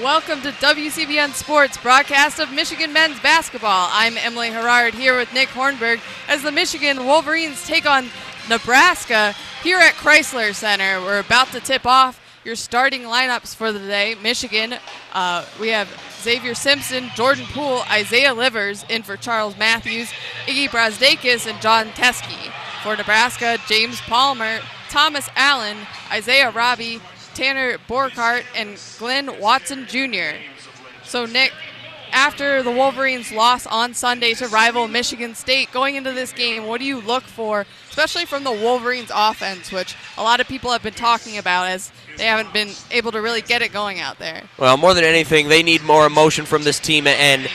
Welcome to WCBN Sports, broadcast of Michigan men's basketball. I'm Emily Herrard here with Nick Hornberg as the Michigan Wolverines take on Nebraska here at Chrysler Center. We're about to tip off your starting lineups for the day. Michigan, we have Xavier Simpson, Jordan Poole, Isaiah Livers in for Charles Matthews, Iggy Brazdeikis, and John Teske. For Nebraska, James Palmer, Thomas Allen, Isaiah Robbie, Tanner Borkart, and Glenn Watson Jr. So, Nick, after the Wolverines lost on Sunday to rival Michigan State, going into this game, what do you look for, especially from the Wolverines offense, which a lot of people have been talking about as they haven't been able to really get it going out there? Well, more than anything, they need more emotion from this team, and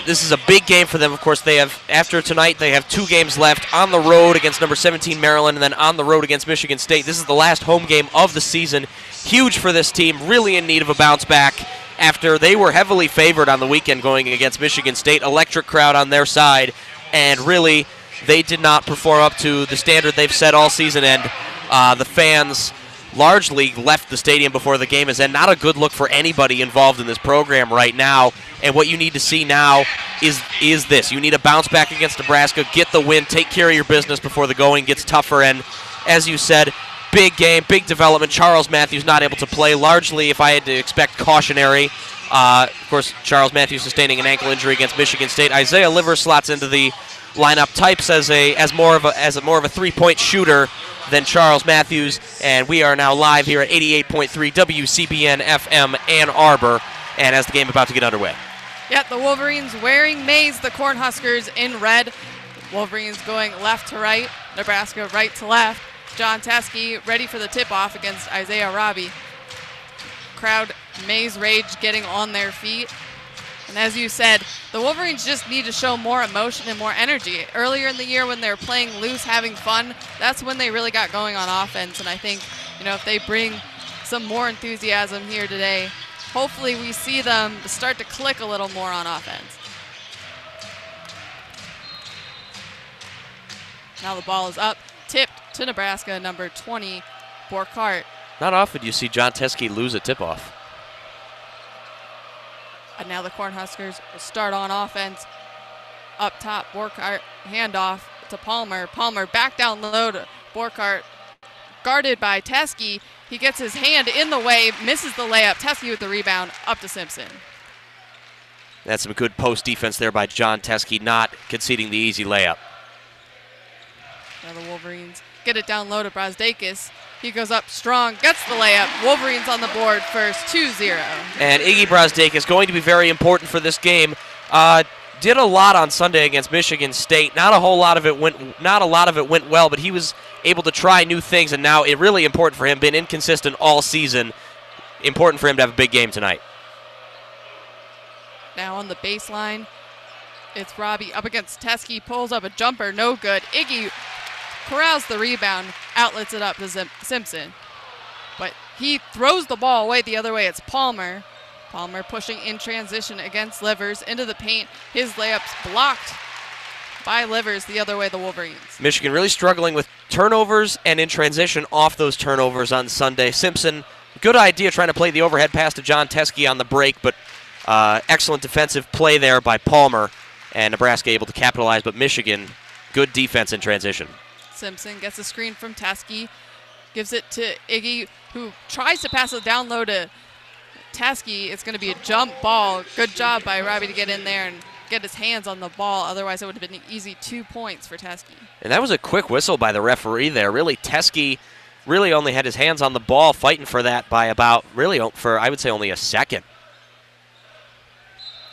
this is a big game for them. Of course, they have, after tonight, they have 2 games left on the road against number 17 Maryland and then on the road against Michigan State. This is the last home game of the season. Huge for this team, really in need of a bounce back after they were heavily favored on the weekend going against Michigan State. Electric crowd on their side, and really they did not perform up to the standard they've set all season, and the fans largely left the stadium before the game is end. Not a good look for anybody involved in this program right now. And what you need to see now is this. You need a bounce back against Nebraska, get the win, take care of your business before the going gets tougher. And as you said, big game, big development. Charles Matthews not able to play, largely, if I had to expect, cautionary. Of course, Charles Matthews sustaining an ankle injury against Michigan State. Isaiah Livers slots into the lineup, types as more of a three-point shooter than Charles Matthews. And we are now live here at 88.3 WCBN FM Ann Arbor, and as the game about to get underway. Yep, the Wolverines wearing maize, the Cornhuskers in red. Wolverines going left to right, Nebraska right to left. John Teske ready for the tip-off against Isaiah Robbie. Crowd maize rage getting on their feet. And as you said, the Wolverines just need to show more emotion and more energy. Earlier in the year when they were playing loose, having fun, that's when they really got going on offense. And I think, if they bring some more enthusiasm here today, hopefully we see them start to click a little more on offense. Now the ball is up, tipped to Nebraska, number 20, Borkart. Not often you see John Teske lose a tip-off. And now the Cornhuskers will start on offense. Up top, Borkart, handoff to Palmer. Palmer back down low to Borkart, guarded by Teske. He gets his hand in the way, misses the layup. Teske with the rebound, up to Simpson. That's some good post defense there by John Teske, not conceding the easy layup. Now the Wolverines get it down low to Brazdeikis. He goes up strong, gets the layup. Wolverines on the board first, 2-0. And Iggy Brazdeikis going to be very important for this game. Did a lot on Sunday against Michigan State. Not a lot of it went well, but he was able to try new things, and now it's really important for him. Been inconsistent all season. Important for him to have a big game tonight. Now on the baseline, it's Robbie up against Teske. Pulls up a jumper, no good. Iggy corrals the rebound, outlets it up to Simpson. But he throws the ball away the other way. It's Palmer. Palmer pushing in transition against Livers into the paint. His layup's blocked by Livers the other way, the Wolverines. Michigan really struggling with turnovers and in transition off those turnovers on Sunday. Simpson, good idea trying to play the overhead pass to John Teske on the break, but excellent defensive play there by Palmer, and Nebraska able to capitalize, but Michigan, good defense in transition. Simpson gets a screen from Teske, gives it to Iggy, who tries to pass it down low to Teske. It's going to be a jump ball. Good job by Robbie to get in there and get his hands on the ball. Otherwise, it would have been an easy 2 points for Teske. And that was a quick whistle by the referee there. Really, Teske really only had his hands on the ball, fighting for that by about, I would say, only a second.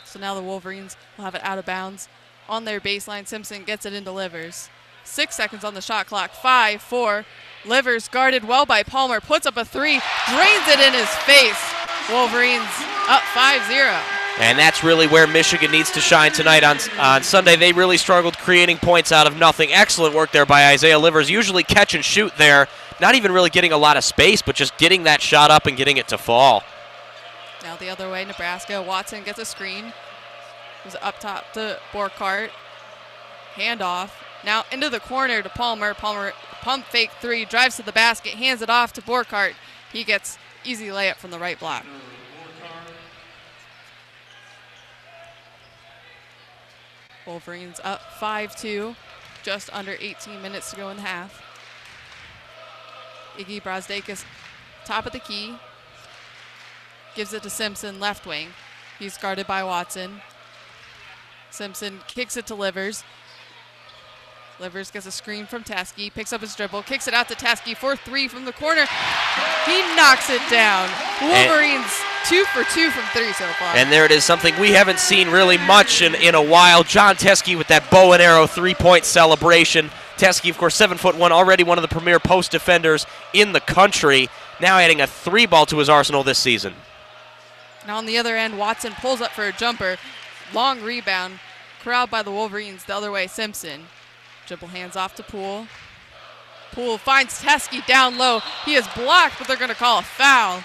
So now the Wolverines will have it out of bounds on their baseline. Simpson gets it into Livers. 6 seconds on the shot clock. 5, 4. Livers guarded well by Palmer. Puts up a 3. Drains it in his face. Wolverines up 5-0. And that's really where Michigan needs to shine tonight. On Sunday, they really struggled creating points out of nothing. Excellent work there by Isaiah Livers. Usually catch and shoot there. Not even really getting a lot of space, but just getting that shot up and getting it to fall. Now the other way, Nebraska. Watson gets a screen. Goes up top to Borkart. Handoff. Now into the corner to Palmer. Palmer pump fake 3, drives to the basket, hands it off to Borkart. He gets easy layup from the right block. Wolverines up 5-2, just under 18 minutes to go in the half. Iggy Brazdakis, top of the key, gives it to Simpson, left wing. He's guarded by Watson. Simpson kicks it to Livers. Livers gets a screen from Teske, picks up his dribble, kicks it out to Teske for 3 from the corner. He knocks it down. Wolverines 2 for 2 from 3 so far. And there it is, something we haven't seen really much in a while. John Teske with that bow and arrow 3-point celebration. Teske, of course, 7'1", already one of the premier post defenders in the country. Now adding a 3-ball to his arsenal this season. Now on the other end, Watson pulls up for a jumper. Long rebound, corralled by the Wolverines the other way, Simpson. Dribble hands off to Poole. Poole finds Teske down low. He is blocked, but they're going to call a foul.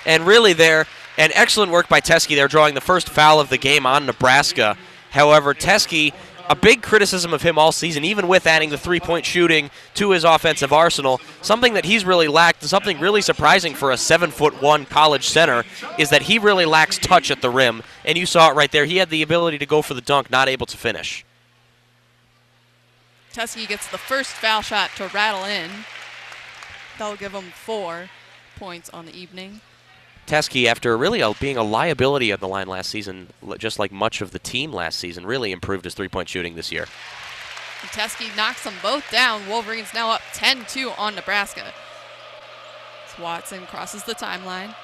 And really there, and excellent work by Teske there, drawing the first foul of the game on Nebraska. However, Teske, a big criticism of him all season, even with adding the 3-point shooting to his offensive arsenal, something that he's really lacked, something really surprising for a 7'1" college center, is that he really lacks touch at the rim. And you saw it right there. He had the ability to go for the dunk, not able to finish. Teske gets the first foul shot to rattle in. That'll give him 4 points on the evening. Teske, after really being a liability on the line last season, just like much of the team last season, really improved his 3-point shooting this year. And Teske knocks them both down. Wolverines now up 10-2 on Nebraska. As Watson crosses the timeline.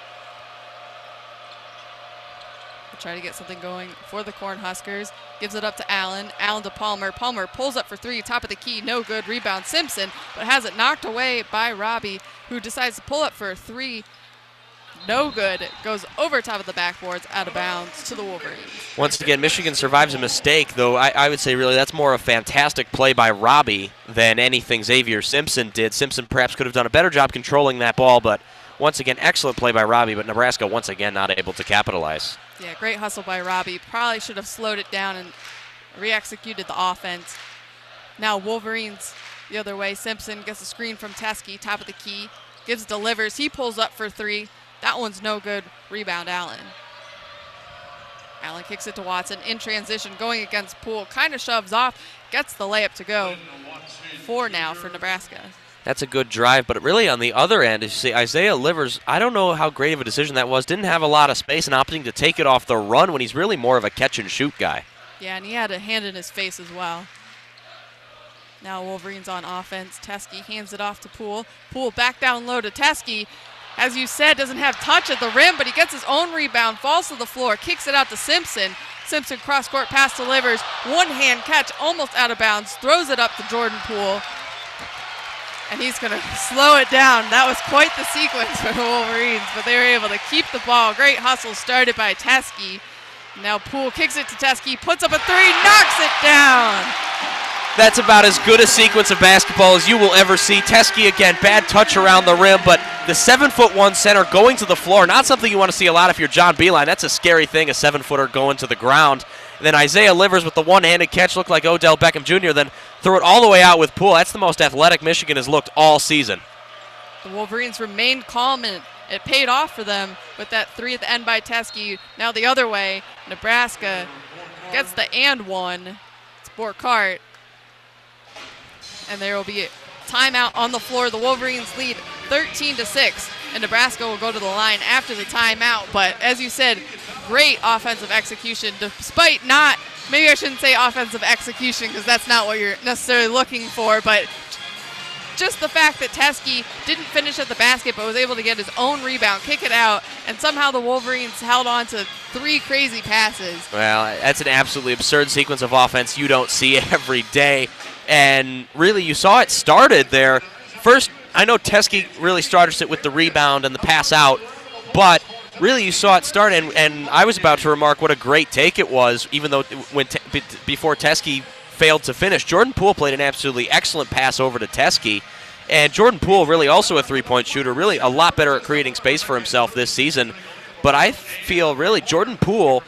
We'll try to get something going for the Cornhuskers. Gives it up to Allen. Allen to Palmer. Palmer pulls up for 3, top of the key. No good. Rebound Simpson, but has it knocked away by Robbie, who decides to pull up for a 3. No good. It goes over top of the backboards, out of bounds to the Wolverines. Once again, Michigan survives a mistake, though I would say really that's more a fantastic play by Robbie than anything Xavier Simpson did. Simpson perhaps could have done a better job controlling that ball, but once again, excellent play by Robbie, but Nebraska once again not able to capitalize. Yeah, great hustle by Robbie. Probably should have slowed it down and re-executed the offense. Now Wolverines the other way. Simpson gets a screen from Teske, top of the key. Gives delivers. He pulls up for 3. That one's no good. Rebound Allen. Allen kicks it to Watson in transition, going against Poole. Kind of shoves off, gets the layup to go. 4 now for Nebraska. That's a good drive, but really on the other end, as you see, Isaiah Livers, I don't know how great of a decision that was. Didn't have a lot of space and opting to take it off the run when he's really more of a catch-and-shoot guy. Yeah, and he had a hand in his face as well. Now Wolverines on offense. Teske hands it off to Poole. Poole back down low to Teske. As you said, doesn't have touch at the rim, but he gets his own rebound, falls to the floor, kicks it out to Simpson. Simpson cross-court pass delivers. One-hand catch, almost out of bounds. Throws it up to Jordan Poole. And he's going to slow it down. That was quite the sequence for the Wolverines, but they were able to keep the ball. Great hustle started by Teske. Now Poole kicks it to Teske, puts up a 3, knocks it down. That's about as good a sequence of basketball as you will ever see. Teske, again, bad touch around the rim, but the 7'1" center going to the floor, not something you want to see a lot if you're John Beilein. That's a scary thing, a 7-footer going to the ground. And then Isaiah Livers with the one-handed catch, looked like Odell Beckham Jr., then threw it all the way out with Poole. That's the most athletic Michigan has looked all season. The Wolverines remained calm, and it paid off for them with that 3 at the end by Teske. Now the other way, Nebraska gets the and one. It's Borkart. And there will be a timeout on the floor. The Wolverines lead 13-6, and Nebraska will go to the line after the timeout. But as you said, great offensive execution, despite not, maybe I shouldn't say offensive execution because that's not what you're necessarily looking for, but just the fact that Teske didn't finish at the basket but was able to get his own rebound, kick it out, and somehow the Wolverines held on to 3 crazy passes. Well, that's an absolutely absurd sequence of offense you don't see every day. And really, you saw it started there. First, I know Teske really started it with the rebound and the pass out, but really you saw it start, and I was about to remark what a great take it was, even though before Teske failed to finish. Jordan Poole played an absolutely excellent pass over to Teske, and Jordan Poole really also a 3-point shooter, really a lot better at creating space for himself this season. But I feel really Jordan Poole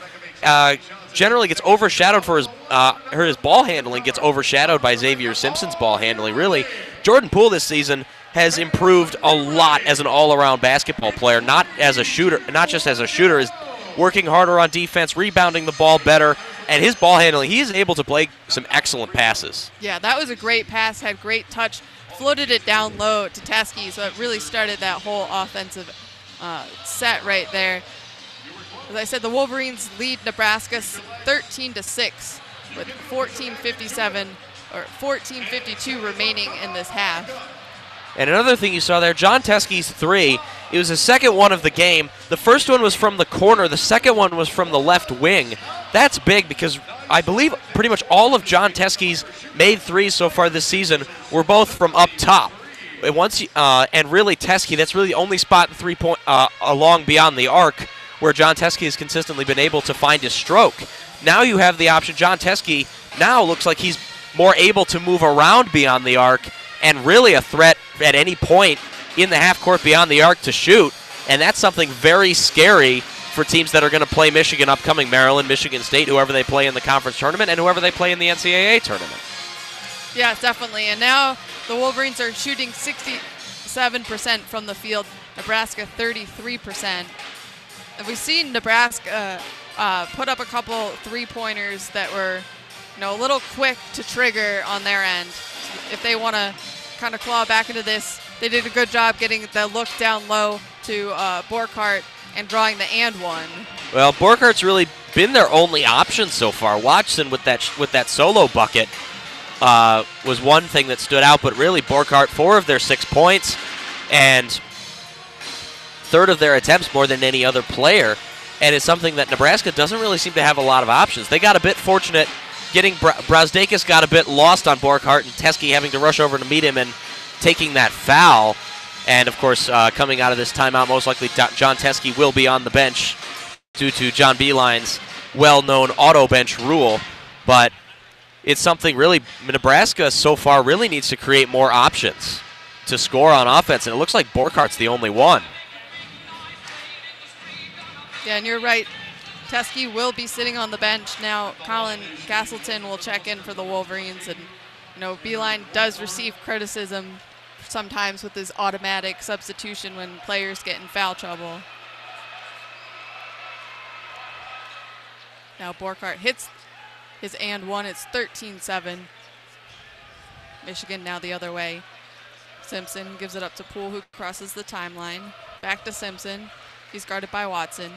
generally gets overshadowed for his ball handling, gets overshadowed by Xavier Simpson's ball handling. Really, Jordan Poole this season has improved a lot as an all-around basketball player, not just as a shooter, is working harder on defense, rebounding the ball better, And his ball handling, he is able to play some excellent passes. Yeah, that was a great pass, had great touch, floated it down low to Teskey, so it really started that whole offensive set right there. As I said, the Wolverines lead Nebraska 13-6 with 14:57 or 14:52 remaining in this half. And another thing you saw there, John Teskey's three, it was the second one of the game. The first one was from the corner. The second one was from the left wing. That's big because I believe pretty much all of John Teskey's made threes so far this season were both from up top. And really Teskey, that's really the only spot three-point along beyond the arc where John Teskey has consistently been able to find his stroke. Now you have the option. John Teskey now looks like he's more able to move around beyond the arc and really a threat at any point in the half court beyond the arc to shoot. And that's something very scary for teams that are going to play Michigan upcoming, Maryland, Michigan State, whoever they play in the conference tournament and whoever they play in the NCAA tournament. Yeah, definitely. And now the Wolverines are shooting 67% from the field, Nebraska 33%. And we've seen Nebraska put up a couple three-pointers that were a little quick to trigger on their end. If they want to kind of claw back into this, they did a good job getting the look down low to Borkhardt and drawing the and one. Well, Borkhardt's really been their only option so far. Watson with that solo bucket was one thing that stood out, but really Borkhardt, 4 of their 6 points and 1/3 of their attempts more than any other player, and it's something that Nebraska doesn't really seem to have a lot of options. They got a bit fortunate getting Brazdeikis got a bit lost on Borkhardt and Teskey having to rush over to meet him and taking that foul. And, of course, coming out of this timeout, most likely John Teskey will be on the bench due to John Beeline's well-known auto bench rule. But it's something really Nebraska so far really needs to create more options to score on offense, and it looks like Borkhardt's the only one. Yeah, and you're right. Teskey will be sitting on the bench now. Colin Castleton will check in for the Wolverines, and Beeline does receive criticism sometimes with his automatic substitution when players get in foul trouble. Now Borkhardt hits his and one. It's 13-7. Michigan now the other way. Simpson gives it up to Poole, who crosses the timeline. Back to Simpson. He's guarded by Watson.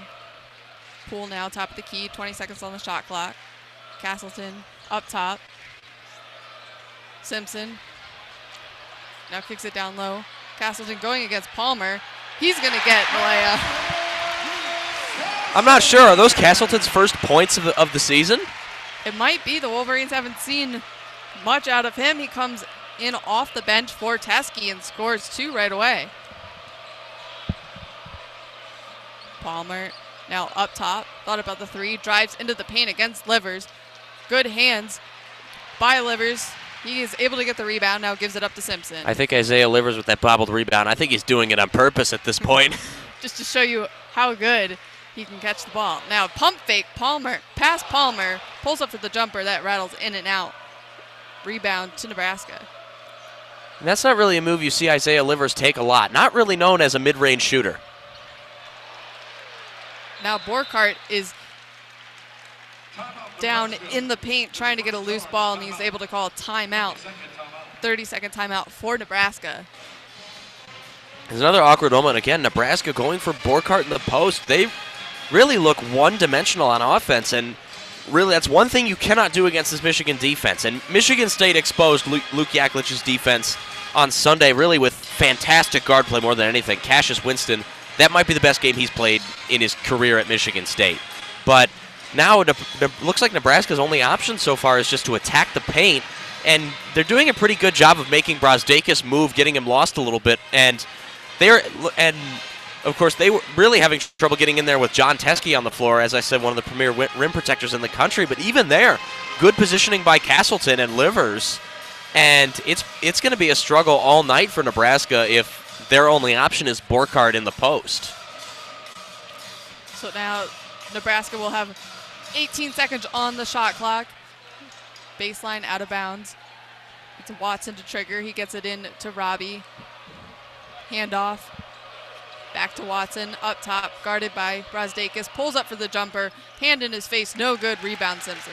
Poole now top of the key, 20 seconds on the shot clock. Castleton up top. Simpson now kicks it down low. Castleton going against Palmer. He's going to get the layup. I'm not sure. Are those Castleton's first points of the season? It might be. The Wolverines haven't seen much out of him. He comes in off the bench for Teskey and scores 2 right away. Palmer now up top, thought about the 3, drives into the paint against Livers. Good hands by Livers. He is able to get the rebound, now gives it up to Simpson. I think Isaiah Livers with that bobbled rebound, I think he's doing it on purpose at this point. Just to show you how good he can catch the ball. Now pump fake, Palmer, pass Palmer, pulls up for the jumper, that rattles in and out. Rebound to Nebraska. And that's not really a move you see Isaiah Livers take a lot. Not really known as a mid-range shooter. Now Borkhardt is down in the paint trying to get a loose ball, and he's able to call a timeout. 30-second timeout for Nebraska. There's another awkward moment. Again, Nebraska going for Borkhardt in the post. They really look one-dimensional on offense, and really that's one thing you cannot do against this Michigan defense. And Michigan State exposed Luke Yaklich's defense on Sunday really with fantastic guard play more than anything. Cassius Winston, that might be the best game he's played in his career at Michigan State. But now it looks like Nebraska's only option so far is just to attack the paint, and they're doing a pretty good job of making Brazdeikis move, getting him lost a little bit. And of course, they were really having trouble getting in there with John Teskey on the floor, as I said, one of the premier rim protectors in the country. But even there, good positioning by Castleton and Livers. And it's going to be a struggle all night for Nebraska if their only option is Borkhardt in the post. So now Nebraska will have 18 seconds on the shot clock. Baseline out of bounds. It's Watson to trigger. He gets it in to Robbie. Handoff. Back to Watson, up top, guarded by Brazdakis. Pulls up for the jumper. Hand in his face, no good. Rebound Simpson.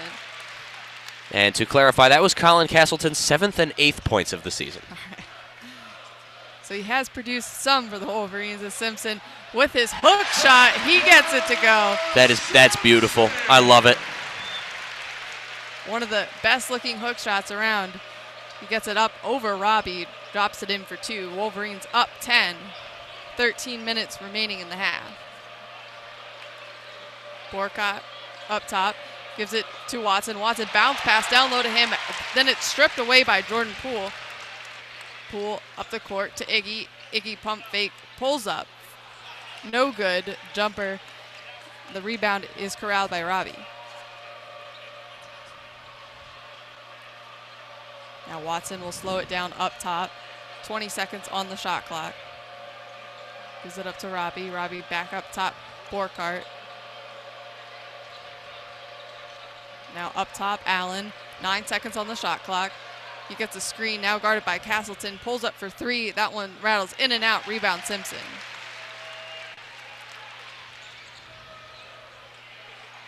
And to clarify, that was Colin Castleton's 7th and 8th points of the season. All right. So he has produced some for the Wolverines as Simpson with his hook shot. He gets it to go. That's beautiful. I love it. One of the best looking hook shots around. He gets it up over Robbie, drops it in for 2. Wolverines up 10. 13 minutes remaining in the half. Borcott up top, gives it to Watson. Watson bounce pass down low to him. Then it's stripped away by Jordan Poole. Poole up the court to Iggy. Iggy pump fake, pulls up. No good. Jumper. The rebound is corralled by Robbie. Now Watson will slow it down up top. 20 seconds on the shot clock. Gives it up to Robbie. Robbie back up top. Borcart. Now up top, Allen. 9 seconds on the shot clock. He gets a screen, now guarded by Castleton. Pulls up for 3. That one rattles in and out. Rebound Simpson.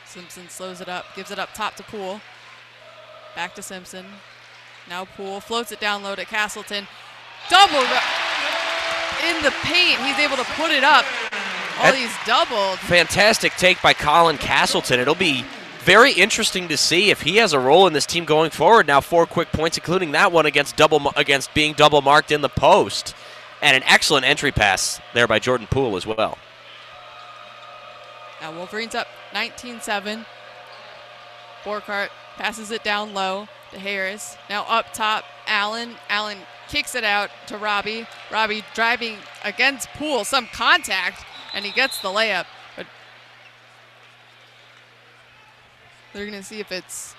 Simpson slows it up, gives it up top to Poole. Back to Simpson. Now Poole floats it down low to Castleton. Double in the paint. He's able to put it up. Oh, he's doubled. Fantastic take by Colin Castleton. It'll be very interesting to see if he has a role in this team going forward. Now 4 quick points, including that one against being double marked in the post. And an excellent entry pass there by Jordan Poole as well. Now Wolverines up 19-7. Borcart passes it down low to Harris. Now up top, Allen. Allen kicks it out to Robbie. Robbie driving against Poole, some contact, and he gets the layup. But they're going to see if it's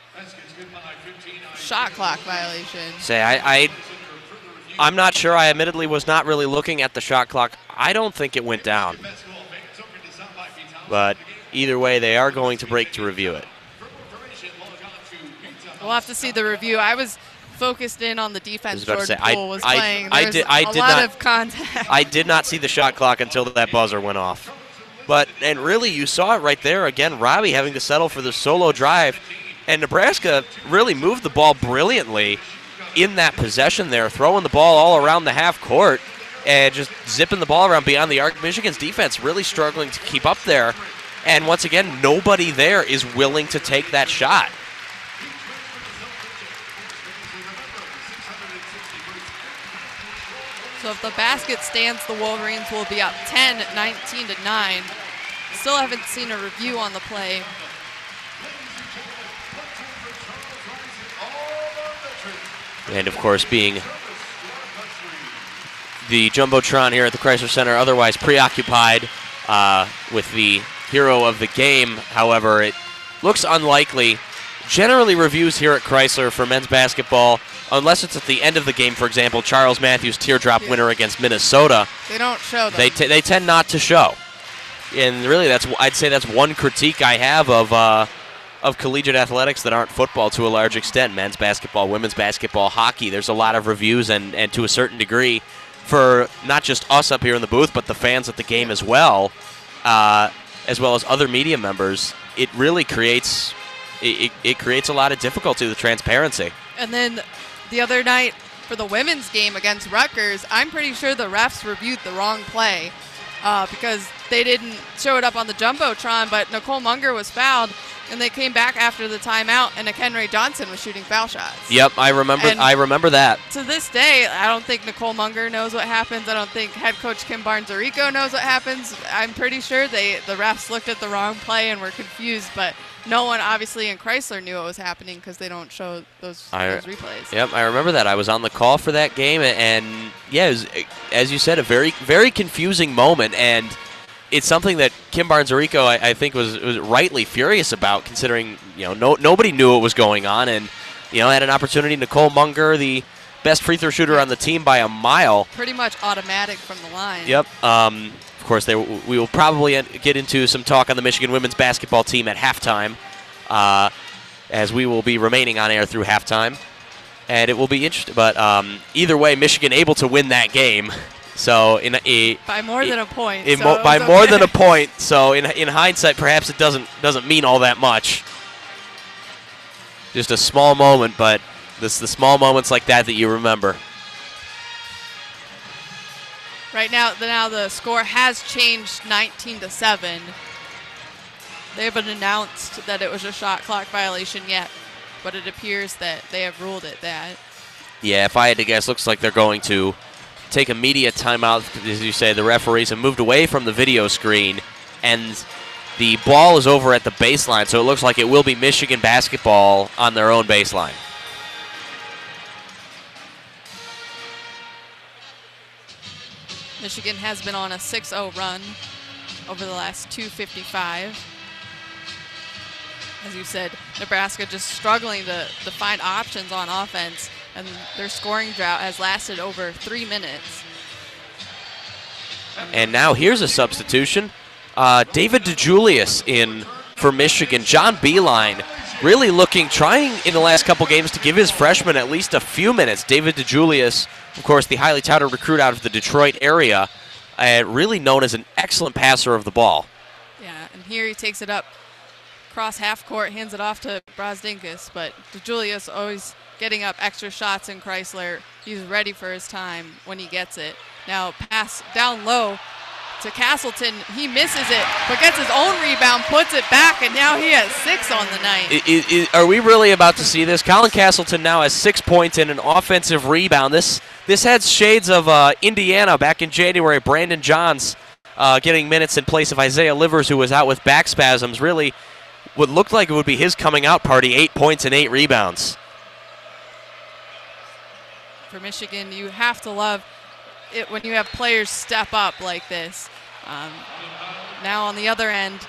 shot clock violation. I'm not sure. I admittedly was not really looking at the shot clock. I don't think it went down. But either way, they are going to break to review it. We'll have to see the review. I was focused in on the defense Jordan Poole was playing. I There did was a lot not of contact. I did not see the shot clock until that buzzer went off. And really, you saw it right there. Again, Robbie having to settle for the solo drive. And Nebraska really moved the ball brilliantly in that possession there, throwing the ball all around the half court and just zipping the ball around beyond the arc. Michigan's defense really struggling to keep up there. And once again, nobody there is willing to take that shot. So if the basket stands, the Wolverines will be up 10, 19-9. Still haven't seen a review on the play. And of course, being the Jumbotron here at the Chrysler Center, otherwise preoccupied with the hero of the game. However, it looks unlikely. Generally, reviews here at Chrysler for men's basketball, unless it's at the end of the game, for example, Charles Matthews teardrop winner against Minnesota. They don't show them. They tend not to show. And really, I'd say that's one critique I have of collegiate athletics that aren't football to a large extent. Men's basketball, women's basketball, hockey. There's a lot of reviews, and to a certain degree, for not just us up here in the booth, but the fans at the game as well as other media members. It really creates it creates a lot of difficulty with transparency. And then the other night for the women's game against Rutgers, I'm pretty sure the refs reviewed the wrong play because they didn't show it up on the Jumbotron, but Nicole Munger was fouled, and they came back after the timeout, and Akenray Johnson was shooting foul shots. Yep, I remember that. To this day, I don't think Nicole Munger knows what happens. I don't think head coach Kim Barnes-Arico knows what happens. I'm pretty sure the refs looked at the wrong play and were confused, but no one obviously in Chrysler knew what was happening because they don't show those replays. Yep, I remember that. I was on the call for that game, and yeah, it was, as you said, a very, very confusing moment, and it's something that Kim Barnes-Arico, I think, was rightly furious about, considering nobody knew what was going on, and had an opportunity. Nicole Munger, the best free throw shooter on the team by a mile, pretty much automatic from the line. Yep. Of course, we will probably get into some talk on the Michigan women's basketball team at halftime, as we will be remaining on air through halftime, and it will be interesting. But either way, Michigan able to win that game So by more than a point. By more than a point. So in hindsight, perhaps it doesn't mean all that much. Just a small moment, but it's the small moments like that you remember. Right now the score has changed 19-7. They haven't announced that it was a shot clock violation yet, but it appears that they have ruled it that. Yeah, if I had to guess, looks like they're going to take immediate timeout. As you say, the referees have moved away from the video screen, and the ball is over at the baseline, so it looks like it will be Michigan basketball on their own baseline. Michigan has been on a 6-0 run over the last 2:55. As you said, Nebraska just struggling to find options on offense, and their scoring drought has lasted over 3 minutes. And now here's a substitution. David DeJulius in for Michigan. John Beeline really trying in the last couple games to give his freshman at least a few minutes. David DeJulius, of course, the highly touted recruit out of the Detroit area, really known as an excellent passer of the ball. Yeah, and here he takes it up across half court, hands it off to Brosdinkus, but DeJulius always getting up extra shots in Chrysler. He's ready for his time when he gets it. Now pass down low to Castleton. He misses it, but gets his own rebound, puts it back, and now he has 6 on the night. Are we really about to see this? Colin Castleton now has 6 points and an offensive rebound. This had shades of Indiana back in January. Brandon Johns getting minutes in place of Isaiah Livers, who was out with back spasms. Really what looked like it would be his coming out party, 8 points and 8 rebounds. For Michigan, you have to love it when you have players step up like this. Now on the other end,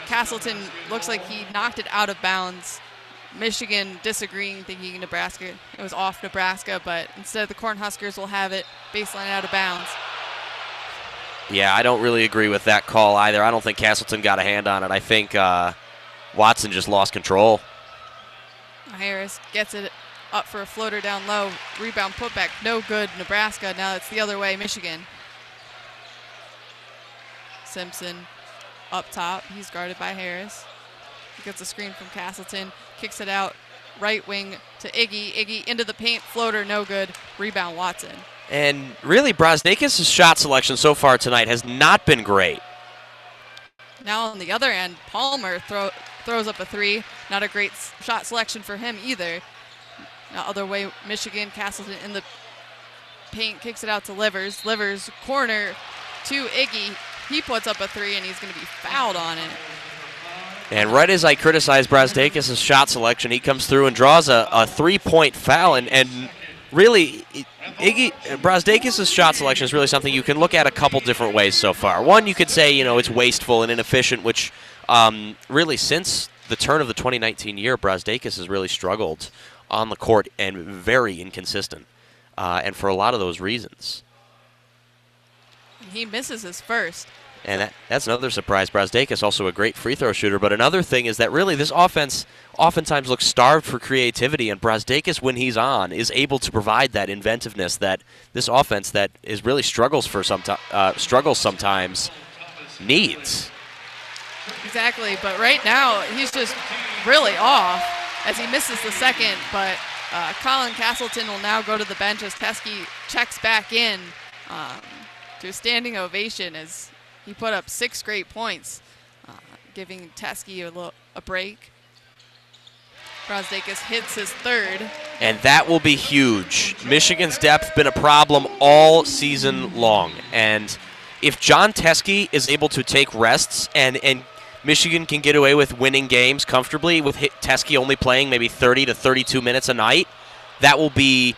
Castleton looks like he knocked it out of bounds. Michigan disagreeing, thinking Nebraska, it was off Nebraska, but instead the Cornhuskers will have it baseline out of bounds. Yeah, I don't really agree with that call either. I don't think Castleton got a hand on it. I think Watson just lost control. Harris gets it up for a floater down low. Rebound putback, no good. Nebraska, now it's the other way, Michigan. Simpson up top. He's guarded by Harris. He gets a screen from Castleton, kicks it out right wing to Iggy. Iggy into the paint, floater, no good. Rebound, Watson. And really, Brosdakis' shot selection so far tonight has not been great. Now on the other end, Palmer throws up a 3. Not a great shot selection for him either. Now other way, Michigan, Castleton in the paint, kicks it out to Livers. Livers, corner to Iggy. He puts up a 3, and he's going to be fouled on it. And right as I criticize Brosdakis' shot selection, he comes through and draws a 3-point foul. And really, Brosdakis' shot selection is really something you can look at a couple different ways so far. One, you could say, it's wasteful and inefficient, which really since the turn of the 2019 year, Brosdakis has really struggled on the court and very inconsistent, and for a lot of those reasons. He misses his first. And that's another surprise. Brosdakis also a great free throw shooter. But another thing is that really this offense oftentimes looks starved for creativity, and Brosdakis, when he's on, is able to provide that inventiveness that this offense that is really struggles sometimes needs. Exactly, but right now he's just really off as he misses the second. But Colin Castleton will now go to the bench as Teskey checks back in to a standing ovation as he put up 6 great points, giving Teskey a break. Brosdakis hits his 3rd. And that will be huge. Michigan's depth been a problem all season long. And if John Teskey is able to take rests and Michigan can get away with winning games comfortably with Teskey only playing maybe 30 to 32 minutes a night, that will be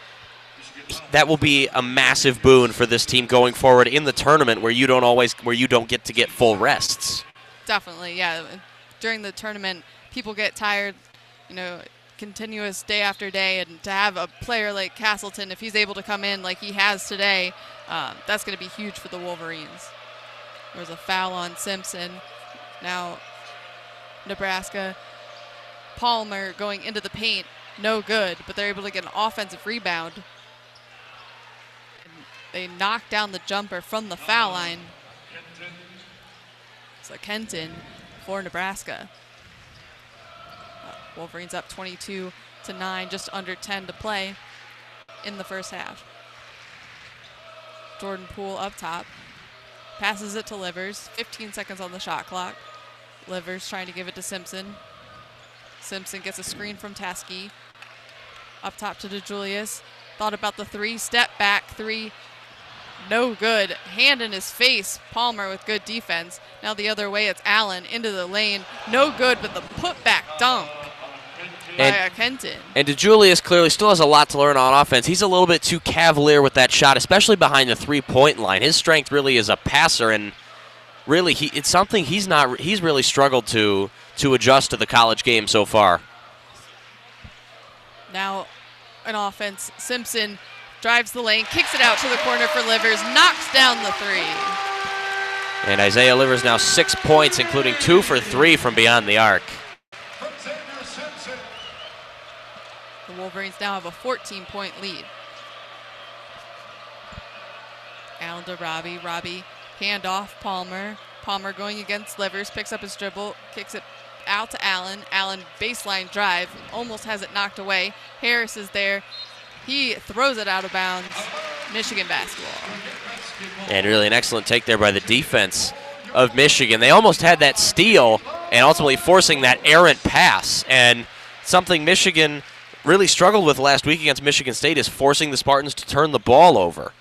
a massive boon for this team going forward in the tournament where you don't get to get full rests. Definitely, yeah. During the tournament, people get tired, continuous day after day, and to have a player like Castleton, if he's able to come in like he has today, that's going to be huge for the Wolverines. There's a foul on Simpson. Now Nebraska, Palmer going into the paint, no good, but they're able to get an offensive rebound. they knocked down the jumper from the foul line. So Kenton for Nebraska. Wolverines up 22-9, just under 10 to play in the first half. Jordan Poole up top. Passes it to Livers. 15 seconds on the shot clock. Livers trying to give it to Simpson. Simpson gets a screen from Teskey. Up top to DeJulius. Thought about the three. Step back three. No good. Hand in his face. Palmer with good defense. Now the other way, it's Allen into the lane. No good, but the putback dunk by Kenton. And DeJulius clearly still has a lot to learn on offense. He's a little bit too cavalier with that shot, especially behind the three-point line. His strength really is a passer, and really it's something he's really struggled to adjust to the college game so far. Now an offense. Simpson drives the lane, kicks it out to the corner for Livers, knocks down the three. And Isaiah Livers now 6 points, including 2 for 3 from beyond the arc. The Wolverines now have a 14-point lead. Allen to Robbie. Robbie, handoff, Palmer. Palmer going against Livers, picks up his dribble, kicks it out to Allen. Allen, baseline drive, almost has it knocked away. Harris is there. He throws it out of bounds. Michigan basketball. And really an excellent take there by the defense of Michigan. They almost had that steal and ultimately forcing that errant pass. And something Michigan really struggled with last week against Michigan State is forcing the Spartans to turn the ball over.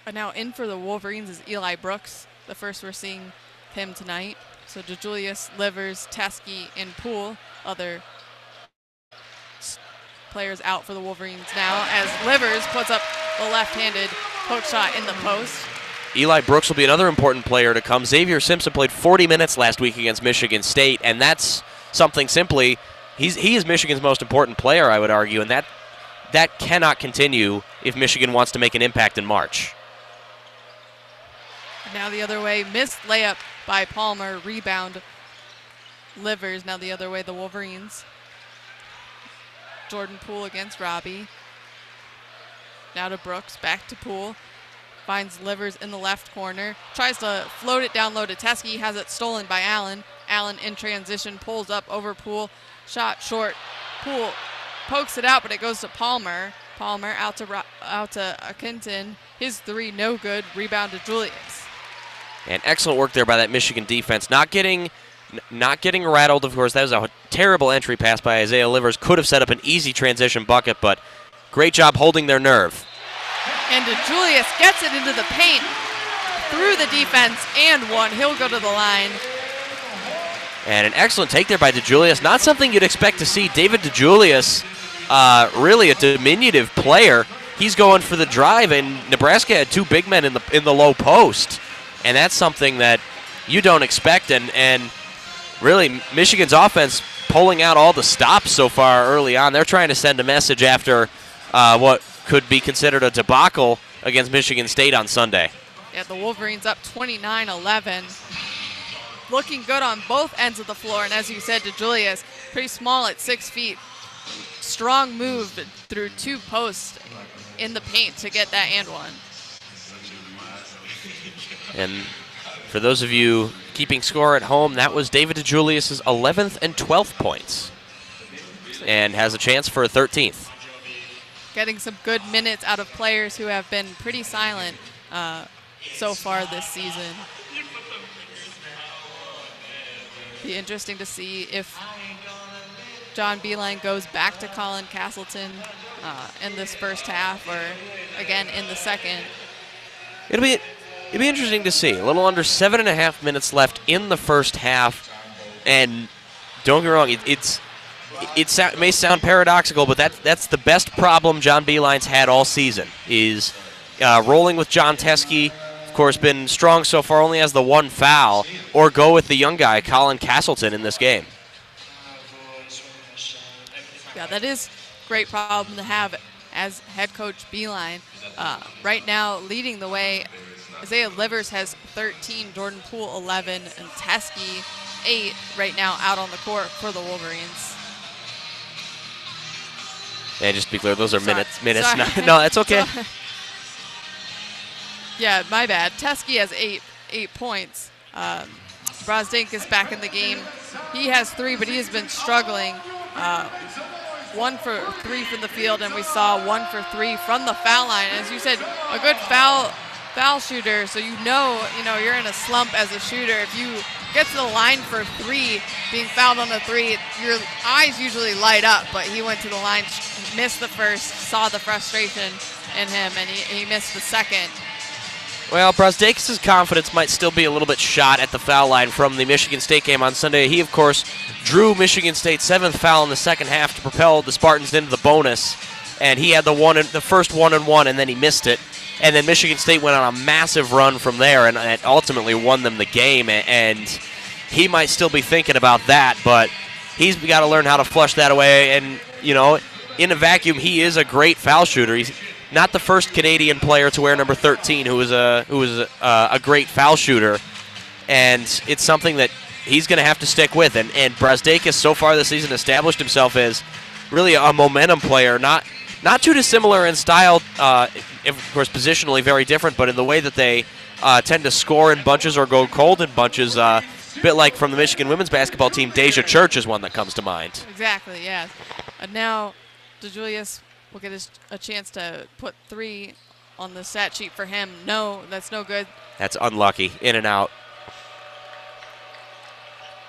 And now in for the Wolverines is Eli Brooks. The first we're seeing him tonight. So DeJulius, Livers, Teskey, and Poole. Other players out for the Wolverines now as Livers puts up the left-handed poke shot in the post. Eli Brooks will be another important player to come. Xavier Simpson played 40 minutes last week against Michigan State, and that's something simply, he is Michigan's most important player, I would argue, and that cannot continue if Michigan wants to make an impact in March. Now the other way, missed layup by Palmer, rebound Livers. Now the other way, the Wolverines. Jordan Poole against Robbie. Now to Brooks, back to Poole. Finds Livers in the left corner. Tries to float it down low to Teskey. Has it stolen by Allen. Allen in transition, pulls up over Poole. Shot short. Poole pokes it out, but it goes to Palmer. Palmer out to Kenton. His three, no good. Rebound to Julius. And excellent work there by that Michigan defense. Not getting rattled, of course. That was a terrible entry pass by Isaiah Livers. Could have set up an easy transition bucket, but great job holding their nerve. And DeJulius gets it into the paint through the defense and one. He'll go to the line. And an excellent take there by DeJulius. Not something you'd expect to see. David DeJulius, really a diminutive player. He's going for the drive, and Nebraska had two big men in the low post. And that's something that you don't expect. And really, Michigan's offense pulling out all the stops so far early on. They're trying to send a message after what could be considered a debacle against Michigan State on Sunday. Yeah, the Wolverines up 29-11. Looking good on both ends of the floor. And as you said, DeJulius, pretty small at 6 feet. Strong move through two posts in the paint to get that and one. And for those of you keeping score at home, that was David DeJulius' 11th and 12th points. And has a chance for a 13th. Getting some good minutes out of players who have been pretty silent so far this season. Be interesting to see if John Beilein goes back to Colin Castleton in this first half or again in the second. It'll be interesting to see. A little under 7.5 minutes left in the first half, and don't get me wrong, it may sound paradoxical, but that's the best problem John Beilein's had all season, is rolling with John Teskey. Of course, been strong so far, only has the one foul, or go with the young guy, Colin Castleton, in this game. Yeah, that is a great problem to have as head coach Beilein. Right now, leading the way, Isaiah Livers has 13, Jordan Poole 11, and Teskey 8 right now out on the court for the Wolverines. Yeah, just to be clear, those are minutes. Sorry. No, that's okay. Yeah, my bad. Teskey has eight points. Brosdink is back in the game. He has 3, but he has been struggling. 1 for 3 from the field, and we saw 1 for 3 from the foul line. As you said, a good foul shooter, so you know you're in a slump as a shooter. If you get to the line for 3, being fouled on a 3, your eyes usually light up, but he went to the line, missed the first, saw the frustration in him, and he missed the second. Well, Brosdakis' confidence might still be a little bit shot at the foul line from the Michigan State game on Sunday. He, of course, drew Michigan State's 7th foul in the second half to propel the Spartans into the bonus, and he had the first 1-and-1, and then he missed it. And then Michigan State went on a massive run from there and ultimately won them the game, and he might still be thinking about that, but he's got to learn how to flush that away. And, in a vacuum, he is a great foul shooter. He's not the first Canadian player to wear number 13 who was a great foul shooter, and it's something that he's going to have to stick with. And Brosdakis so far this season established himself as really a momentum player, not too dissimilar in style, of course positionally very different, but in the way that they tend to score in bunches or go cold in bunches, a bit like from the Michigan women's basketball team. Deja Church is one that comes to mind. Exactly, yeah. And now DeJulius will get a chance to put 3 on the stat sheet for him. No, that's no good. That's unlucky. In and out.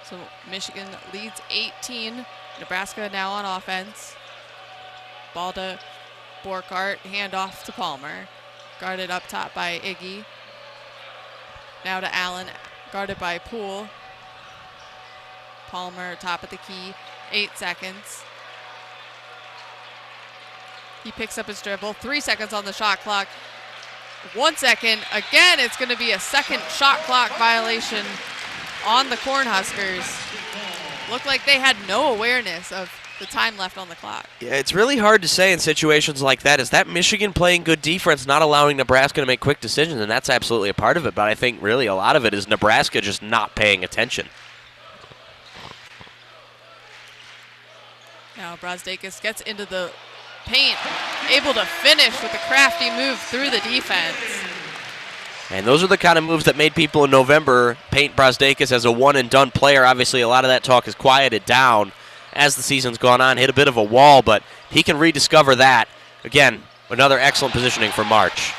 So Michigan leads 18. Nebraska now on offense. Ball to Borkart, handoff to Palmer. Guarded up top by Iggy. Now to Allen, guarded by Poole. Palmer top of the key, 8 seconds. He picks up his dribble, 3 seconds on the shot clock. 1 second, again, it's going to be a second shot clock violation on the Cornhuskers. Looked like they had no awareness of the time left on the clock. Yeah, it's really hard to say in situations like that. Is that Michigan playing good defense, not allowing Nebraska to make quick decisions? And that's absolutely a part of it, but I think really a lot of it is Nebraska just not paying attention. Now Brosdakis gets into the paint, able to finish with a crafty move through the defense. And those are the kind of moves that made people in November paint Brosdakis as a one-and-done player. Obviously, a lot of that talk has quieted down as the season's gone on, hit a bit of a wall, but he can rediscover that. Again, another excellent positioning for March.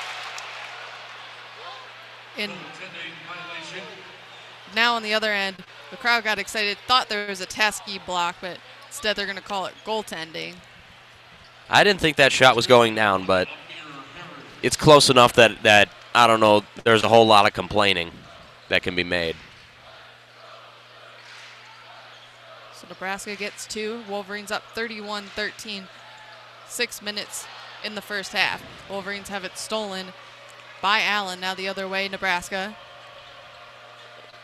Now on the other end, the crowd got excited, thought there was a Teskey block, but instead they're going to call it goaltending. I didn't think that shot was going down, but it's close enough that I don't know, there's a whole lot of complaining that can be made. So Nebraska gets 2. Wolverines up 31-13. 6 minutes in the first half. Wolverines have it stolen by Allen. Now the other way, Nebraska.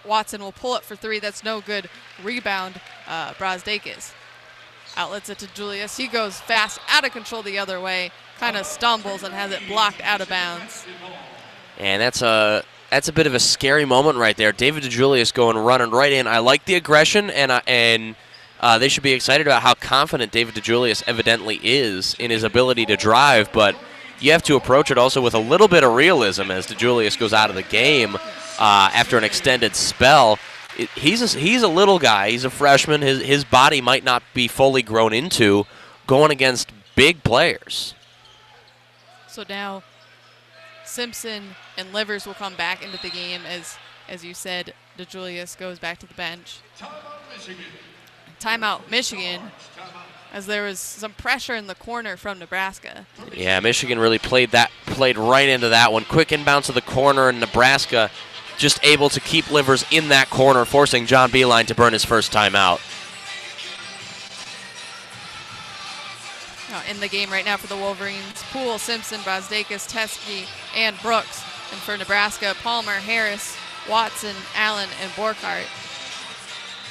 Watson will pull it for 3. That's no good. Rebound, Brosdakis. Outlets it to Julius. He goes fast, out of control the other way. Kind of stumbles and has it blocked out of bounds. And that's a bit of a scary moment right there. David DeJulius running right in. I like the aggression, and they should be excited about how confident David DeJulius evidently is in his ability to drive, but you have to approach it also with a little bit of realism as DeJulius goes out of the game after an extended spell. He's a little guy. He's a freshman. His body might not be fully grown into going against big players. So now Simpson and Livers will come back into the game as you said, DeJulius goes back to the bench. Timeout Michigan, as there was some pressure in the corner from Nebraska. Yeah, Michigan really played right into that one. Quick inbound to the corner, and Nebraska just able to keep Livers in that corner, forcing John Beilein to burn his first timeout. In the game right now for the Wolverines, Poole, Simpson, Brosdakis, Teskey, and Brooks. And for Nebraska, Palmer, Harris, Watson, Allen, and Borkart.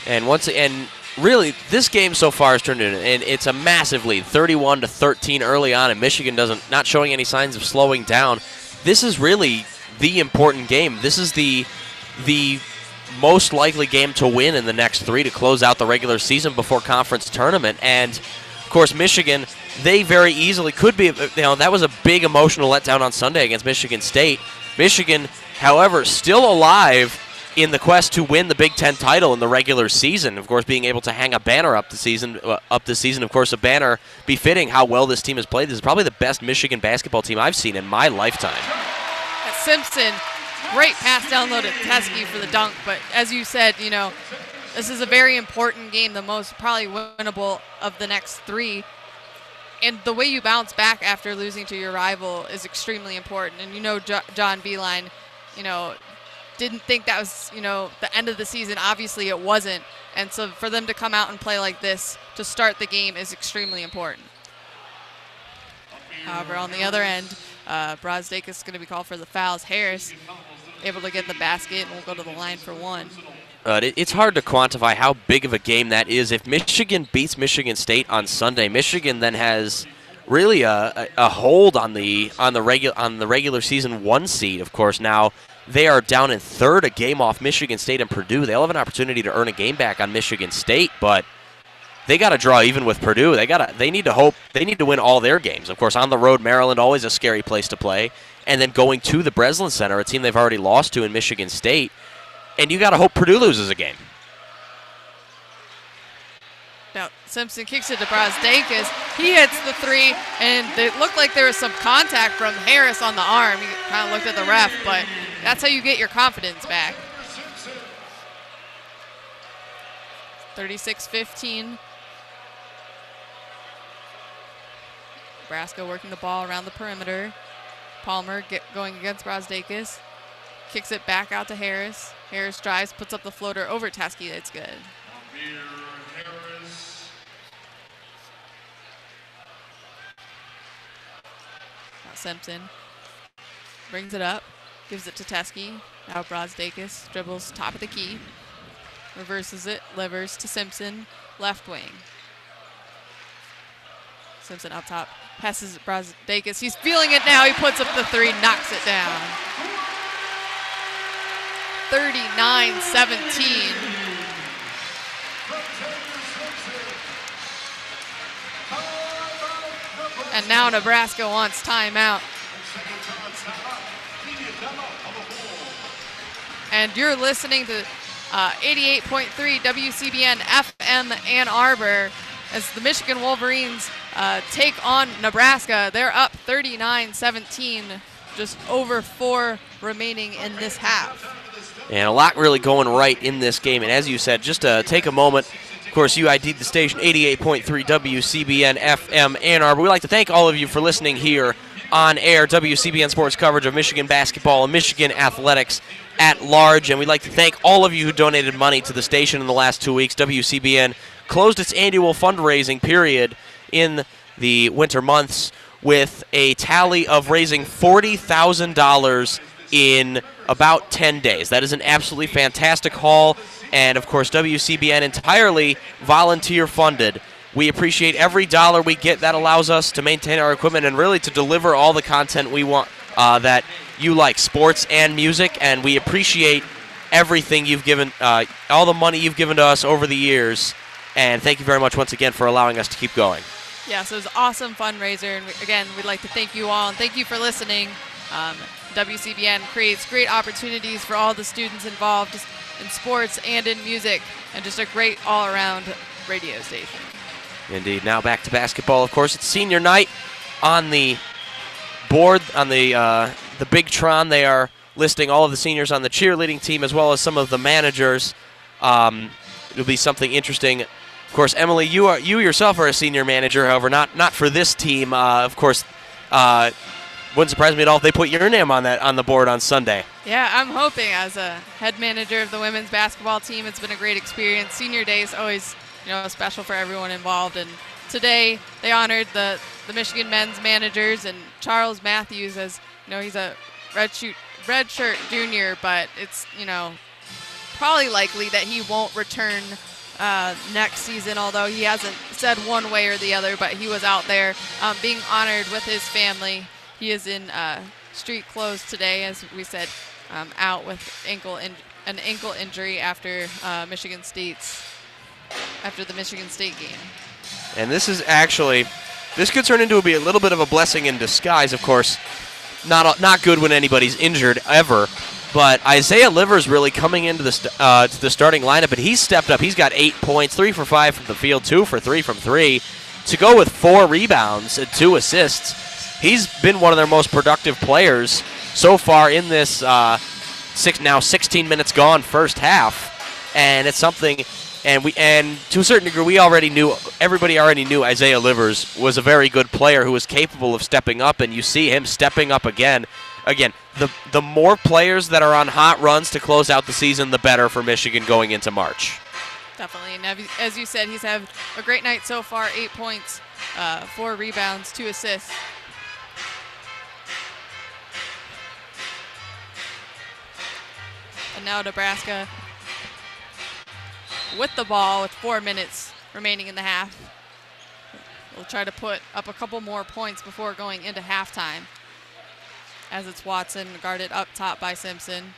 And really, this game so far has turned into, and it's a massive lead, 31-13 early on, and Michigan not showing any signs of slowing down. This is really the important game. This is the most likely game to win in the next 3 to close out the regular season before conference tournament. And of course, Michigan, they very easily could be, that was a big emotional letdown on Sunday against Michigan State. Michigan, however, still alive in the quest to win the Big Ten title in the regular season. Of course, being able to hang a banner up this season. Of course, a banner befitting how well this team has played. This is probably the best Michigan basketball team I've seen in my lifetime. At Simpson, great pass down low to Teskey for the dunk, but as you said, this is a very important game, the most probably winnable of the next three. And the way you bounce back after losing to your rival is extremely important. And John Beilein, didn't think that was, the end of the season. Obviously it wasn't. And so for them to come out and play like this to start the game is extremely important. However, on the other end, Brazdeikis is going to be called for the fouls. Harris able to get the basket and will go to the line for one. It's hard to quantify how big of a game that is. If Michigan beats Michigan State on Sunday, Michigan then has really a hold on the regular season 1 seed. Of course, now they are down in third, a game off Michigan State and Purdue. They'll have an opportunity to earn a game back on Michigan State, but they got to draw even with Purdue. They need to win all their games. Of course, on the road, Maryland, always a scary place to play, and then going to the Breslin Center, a team they've already lost to in Michigan State. And you got to hope Purdue loses a game. Now, Simpson kicks it to Brazdeikis. He hits the three, and it looked like there was some contact from Harris on the arm. He kind of looked at the ref, but that's how you get your confidence back. 36-15. Nebraska working the ball around the perimeter. Palmer going against Brazdeikis. Kicks it back out to Harris. Harris drives, puts up the floater over Teskey. It's good. Now Simpson brings it up, gives it to Teskey. Now Brazdeikis dribbles top of the key, reverses it, levers to Simpson, left wing. Simpson up top, passes Brazdeikis. He's feeling it now. He puts up the three, knocks it down. 39-17. And now Nebraska wants timeout. And you're listening to 88.3 WCBN FM Ann Arbor as the Michigan Wolverines take on Nebraska. They're up 39-17, just over 4 remaining in this half. And a lot really going right in this game. And as you said, just to take a moment, of course, you ID'd the station, 88.3 WCBN FM Ann Arbor. We'd like to thank all of you for listening here on air, WCBN Sports coverage of Michigan basketball and Michigan athletics at large. And we'd like to thank all of you who donated money to the station in the last 2 weeks. WCBN closed its annual fundraising period in the winter months with a tally of raising $40,000 in about 10 days. That is an absolutely fantastic haul, and of course WCBN entirely volunteer funded. We appreciate every dollar we get. That allows us to maintain our equipment and really to deliver all the content we want that you like, sports and music, and we appreciate everything you've given, all the money you've given to us over the years, and thank you very much once again for allowing us to keep going. Yeah, so it was an awesome fundraiser, and again, we'd like to thank you all, and thank you for listening. WCBN creates great opportunities for all the students involved in sports and in music, and just a great all-around radio station. Indeed. Now back to basketball. Of course, it's senior night on the board, on the Big Tron. They are listing all of the seniors on the cheerleading team as well as some of the managers. It'll be something interesting. Of course, Emily, you yourself are a senior manager, however, not for this team. Of course, wouldn't surprise me at all if they put your name on the board on Sunday. Yeah, I'm hoping. As a head manager of the women's basketball team, it's been a great experience. Senior Day is always, special for everyone involved. And today they honored the Michigan men's managers and Charles Matthews as, he's a redshirt junior, but it's, probably likely that he won't return next season, although he hasn't said one way or the other, but he was out there being honored with his family. He is in street clothes today, as we said, out with an ankle injury after the Michigan State game. And this could turn into a little bit of a blessing in disguise, of course. Not good when anybody's injured ever. But Isaiah Livers really coming into the starting lineup, and he's stepped up. He's got 8 points, 3 for 5 from the field, 2 for 3 from 3, to go with 4 rebounds and 2 assists. He's been one of their most productive players so far in this now 16 minutes gone first half, and it's something. And to a certain degree, everybody already knew Isaiah Livers was a very good player who was capable of stepping up, and you see him stepping up again. Again, the more players that are on hot runs to close out the season, the better for Michigan going into March. Definitely, and as you said, he's had a great night so far. 8 points, 4 rebounds, 2 assists. And now Nebraska with the ball with 4 minutes remaining in the half. We'll try to put up a couple more points before going into halftime. As it's Watson guarded up top by Simpson.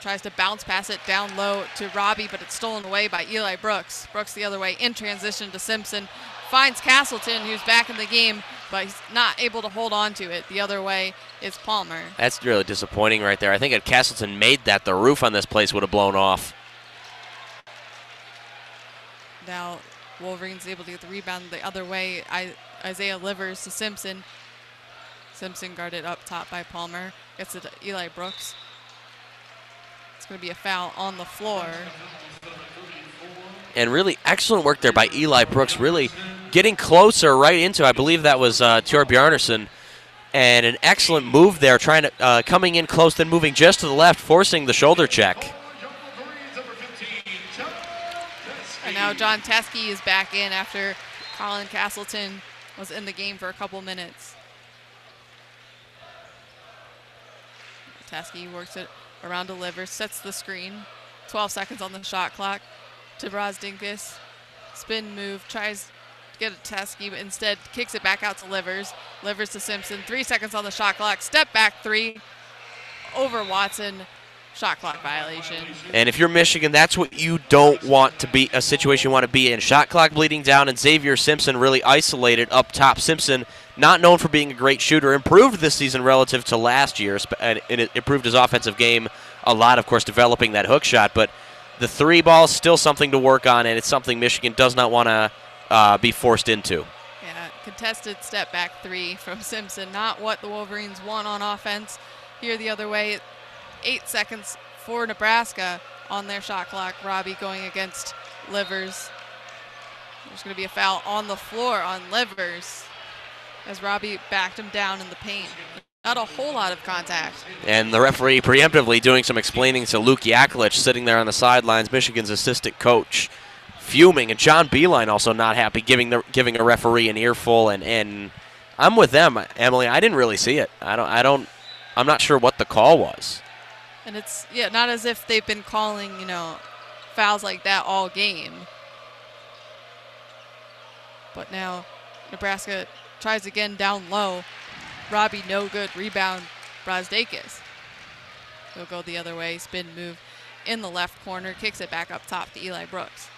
Tries to bounce pass it down low to Robbie, but it's stolen away by Eli Brooks. Brooks the other way in transition to Simpson. Finds Castleton, who's back in the game, but he's not able to hold on to it. The other way is Palmer. That's really disappointing right there. I think if Castleton made that, the roof on this place would have blown off. Now Wolverines able to get the rebound the other way. Isaiah Livers to Simpson. Simpson guarded up top by Palmer. Gets it to Eli Brooks. It's going to be a foul on the floor. And really excellent work there by Eli Brooks, really getting closer right into, I believe that was Tjor Bjarnason. And an excellent move there, trying to coming in close, then moving just to the left, forcing the shoulder check. And now John Teskey is back in after Colin Castleton was in the game for a couple minutes. Teskey works it around to Livers, sets the screen. 12 seconds on the shot clock to Brosdinkus. Spin move, tries to get a Teskey, but instead kicks it back out to Livers. Livers to Simpson, 3 seconds on the shot clock. Step back 3 over Watson. Shot clock violation. And if you're Michigan, that's what you don't want to be, a situation you want to be in. Shot clock bleeding down, and Xavier Simpson really isolated up top. Simpson, not known for being a great shooter, improved this season relative to last year, and it improved his offensive game a lot, of course, developing that hook shot. But the 3 ball is still something to work on, and it's something Michigan does not want to be forced into. Yeah, contested step back 3 from Simpson. Not what the Wolverines want on offense. Here the other way. 8 seconds for Nebraska on their shot clock. Robbie going against Livers. There's going to be a foul on the floor on Livers as Robbie backed him down in the paint. Not a whole lot of contact. And the referee preemptively doing some explaining to Luke Yaklich, sitting there on the sidelines, Michigan's assistant coach, fuming. And John Beeline also not happy, giving a referee an earful. And I'm with them, Emily. I didn't really see it. I'm not sure what the call was. And it's, not as if they've been calling, fouls like that all game. But now Nebraska tries again down low. Robbie no good. Rebound, Brosdakis. He'll go the other way. Spin move in the left corner. Kicks it back up top to Eli Brooks.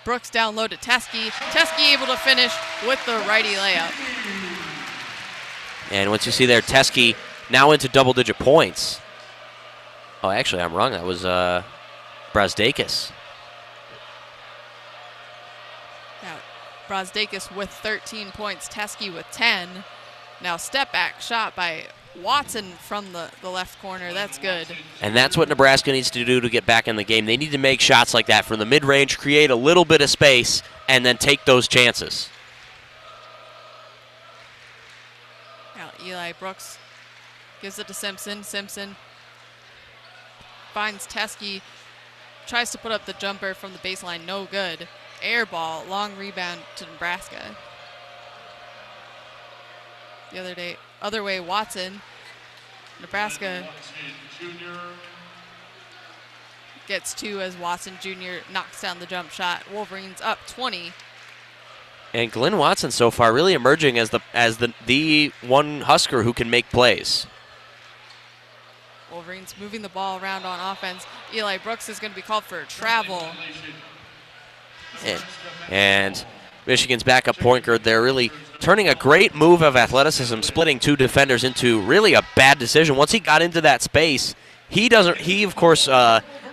Brooks down low to Teskey. Teskey able to finish with the righty layup. And once you see there, Teskey now into double-digit points. Oh, actually, I'm wrong. That was Brosdakis. Now, Brosdakis with 13 points. Teskey with 10. Now, step back shot by Watson from the left corner. That's good. And that's what Nebraska needs to do to get back in the game. They need to make shots like that from the mid-range, create a little bit of space, and then take those chances. Now Eli Brooks gives it to Simpson. Simpson finds Teskey, tries to put up the jumper from the baseline. No good. Air ball, long rebound to Nebraska. The other way, Watson. Nebraska gets 2 as Watson Jr. knocks down the jump shot. Wolverines up 20. And Glenn Watson so far really emerging as the one Husker who can make plays. Wolverines moving the ball around on offense. Eli Brooks is going to be called for a travel. And Michigan's backup point guard there really turning a great move of athleticism, splitting two defenders into really a bad decision. Once he got into that space, he of course,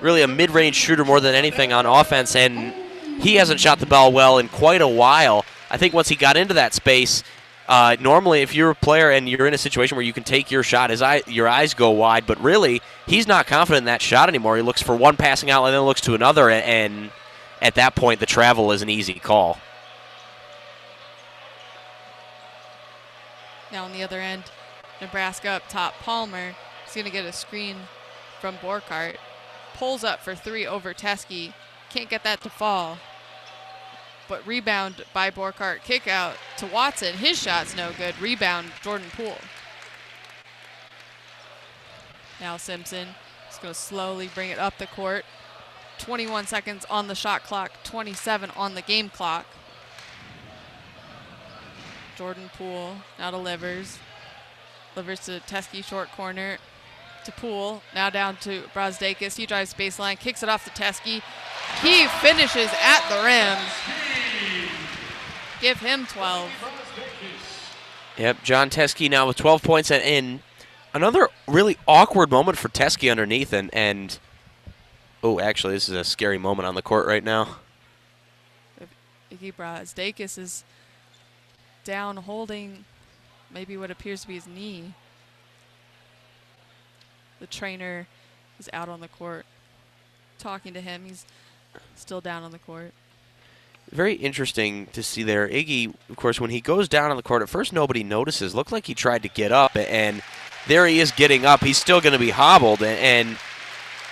really a mid-range shooter more than anything on offense, and he hasn't shot the ball well in quite a while. I think once he got into that space, normally if you're a player and you're in a situation where you can take your shot, your eyes go wide, but really he's not confident in that shot anymore. He looks for one passing out and then looks to another, and at that point the travel is an easy call. Now on the other end, Nebraska up top. Palmer is going to get a screen from Borkart. Pulls up for three over Teskey. Can't get that to fall. But rebound by Borkart. Kick out to Watson. His shot's no good. Rebound, Jordan Poole. Now Simpson is going to slowly bring it up the court. 21 seconds on the shot clock. 27 on the game clock. Jordan Poole now delivers. Delivers to Teskey, short corner to Poole. Now down to Brazdeikis. He drives baseline, kicks it off to Teskey. He finishes at the rim. Give him 12. Yep, John Teskey now with 12 points and another really awkward moment for Teskey underneath. And oh, actually, this is a scary moment on the court right now. Iggy Brazdeikis is down holding maybe what appears to be his knee. The trainer is out on the court talking to him. He's still down on the court. Very interesting to see there. Iggy, of course, when he goes down on the court, at first nobody notices. Looked like he tried to get up, and there he is getting up. He's still going to be hobbled, and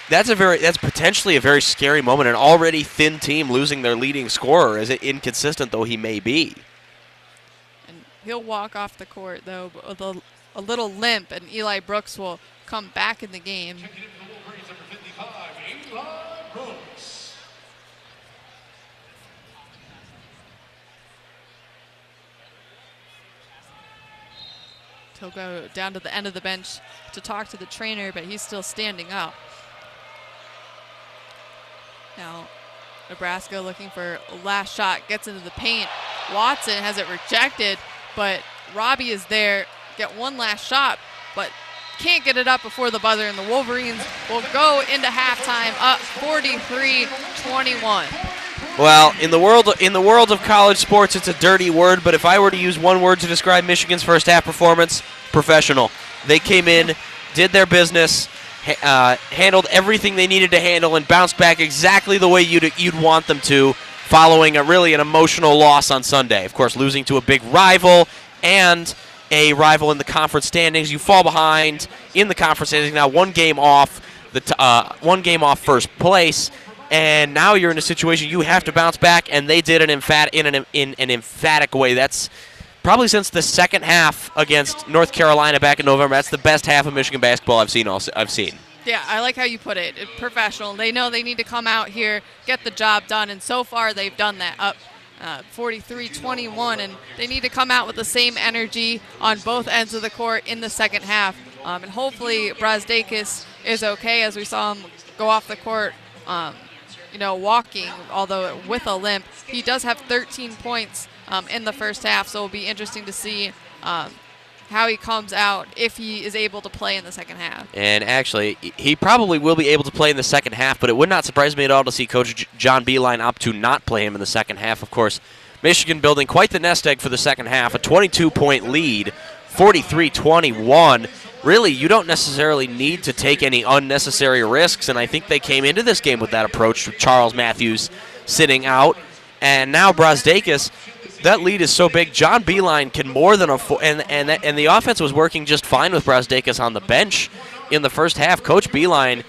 that's potentially a very scary moment. An already thin team losing their leading scorer, as inconsistent though he may be. He'll walk off the court, though, with a little limp, and Eli Brooks will come back in the game. He'll go down to the end of the bench to talk to the trainer, but he's still standing up. Now, Nebraska looking for a last shot, gets into the paint. Watson has it rejected, but Robbie is there, get one last shot, but can't get it up before the buzzer, and the Wolverines will go into halftime up 43-21. Well, in the world of college sports, it's a dirty word, but if I were to use one word to describe Michigan's first half performance, professional. They came in, did their business, handled everything they needed to handle, and bounced back exactly the way you'd want them to, following an emotional loss on Sunday. Of course, losing to a big rival and a rival in the conference standings. You fall behind in the conference standings now, one game off first place, and now you're in a situation you have to bounce back, and they did it in an emphatic way. That's probably since the second half against North Carolina back in November. That's the best half of Michigan basketball I've seen. Yeah, I like how you put it. Professional. They know they need to come out here, get the job done, and so far they've done that. Up 43-21, and they need to come out with the same energy on both ends of the court in the second half. And hopefully Brazdeikis is okay, as we saw him go off the court, walking, although with a limp. He does have 13 points in the first half, so it'll be interesting to see how he comes out if he is able to play in the second half. And actually, he probably will be able to play in the second half, but it would not surprise me at all to see Coach John Beilein opt to not play him in the second half. Of course, Michigan building quite the nest egg for the second half, a 22-point lead, 43-21. Really, you don't necessarily need to take any unnecessary risks, and I think they came into this game with that approach, with Charles Matthews sitting out. And now Brazdeikis, that lead is so big. John Beilein can more than afford, and the offense was working just fine with Brazdeikis on the bench in the first half. Coach Beilein,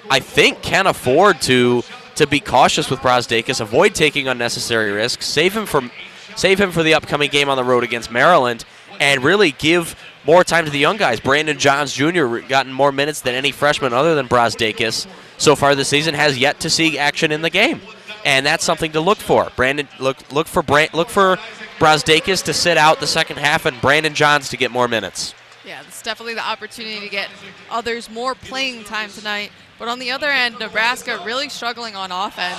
I think, can afford to be cautious with Brazdeikis, avoid taking unnecessary risks, save him for the upcoming game on the road against Maryland, and really give more time to the young guys. Brandon Johns Jr. gotten more minutes than any freshman other than Brazdeikis so far this season, has yet to see action in the game. And that's something to look for. Look for Brazdeikis to sit out the second half, and Brandon Johns to get more minutes. Yeah, it's definitely the opportunity to get others more playing time tonight. But on the other end, Nebraska really struggling on offense.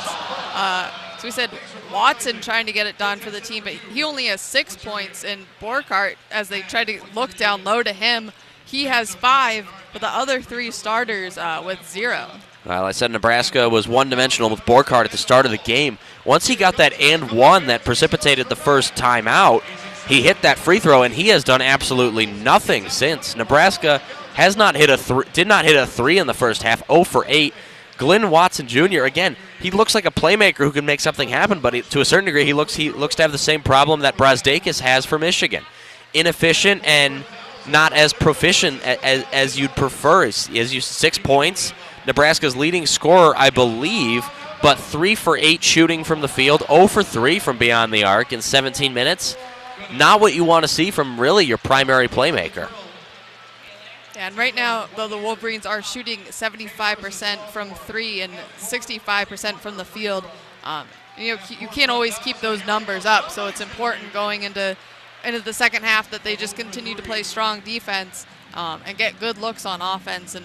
So we said Watson trying to get it done for the team, but he only has 6 points. And Borkart, as they tried to look down low to him, he has 5, but the other 3 starters with 0. Well, I said Nebraska was one-dimensional with Borkart at the start of the game. Once he got that and one that precipitated the first timeout, he hit that free throw, and he has done absolutely nothing since. Nebraska has not hit did not hit a 3 in the first half, 0 for 8. Glenn Watson Jr., again, he looks like a playmaker who can make something happen, but to a certain degree, he looks to have the same problem that Brazdakis has for Michigan. Inefficient and not as proficient as you'd prefer. As you 6 points, Nebraska's leading scorer, I believe, but 3 for 8 shooting from the field, 0 for 3 from beyond the arc in 17 minutes. Not what you want to see from really your primary playmaker. Yeah, and right now, though, the Wolverines are shooting 75% from 3 and 65% from the field. You can't always keep those numbers up, so it's important going into the second half that they just continue to play strong defense and get good looks on offense, and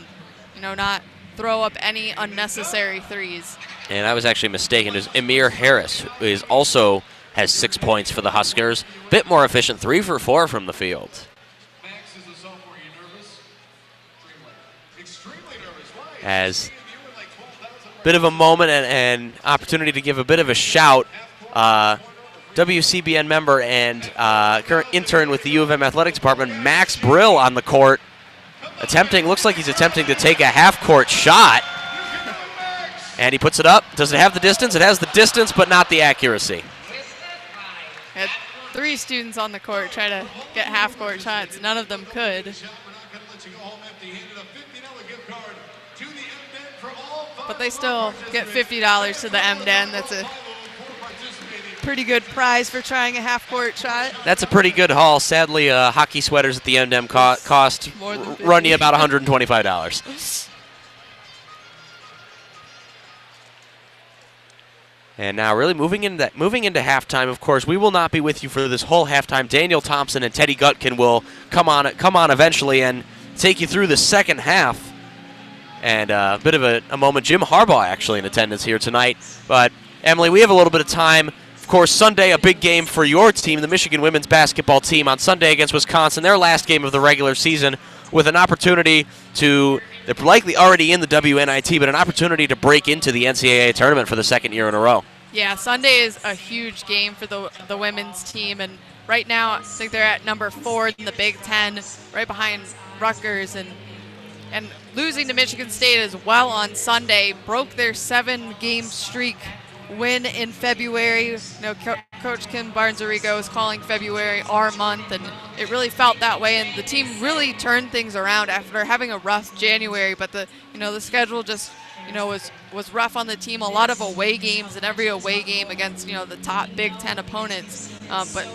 not throw up any unnecessary threes. And I was actually mistaken. It's Amir Harris, who has 6 points for the Huskers. Bit more efficient, 3 for 4 from the field. As a bit of a moment and opportunity to give a bit of a shout. WCBN member and current intern with the U of M Athletics Department, Max Brill, on the court. Looks like he's attempting to take a half-court shot. And he puts it up. Does it have the distance? It has the distance, but not the accuracy. Had 3 students on the court try to get half-court shots. None of them could. But they still get $50 to the M-Den. That's a pretty good prize for trying a half-court shot. That's a pretty good haul. Sadly, hockey sweaters at the M-Den cost run you about $125. And now really moving into halftime, of course, we will not be with you for this whole halftime. Daniel Thompson and Teddy Gutkin will come on eventually and take you through the second half. And a bit of a moment. Jim Harbaugh actually in attendance here tonight. But, Emily, we have a little bit of time. Of course, Sunday, a big game for your team, the Michigan women's basketball team, on Sunday against Wisconsin, their last game of the regular season, with an opportunity they're likely already in the WNIT, but an opportunity to break into the NCAA tournament for the second year in a row. Yeah, Sunday is a huge game for the women's team, and right now I think they're at number 4 in the Big Ten, right behind Rutgers, and losing to Michigan State as well on Sunday broke their 7-game streak win in February. Coach Kim Barnes-Arigo is calling February our month, and it really felt that way. And the team really turned things around after having a rough January. But the schedule just was rough on the team. A lot of away games, and every away game against the top Big Ten opponents. But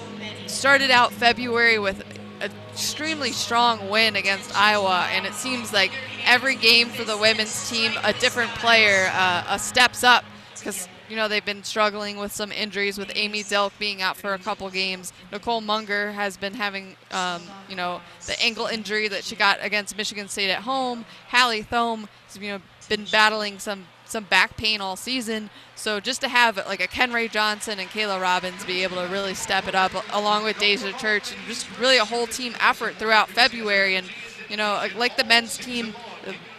started out February with an extremely strong win against Iowa, and it seems like every game for the women's team, a different player steps up, because they've been struggling with some injuries, with Amy Dilk being out for a couple games. Nicole Munger has been having, the ankle injury that she got against Michigan State at home. Hallie Thome has, been battling some back pain all season. So just to have like a Kenray Johnson and Kayla Robbins be able to really step it up, along with Deja Church, and just really a whole team effort throughout February. And, like the men's team,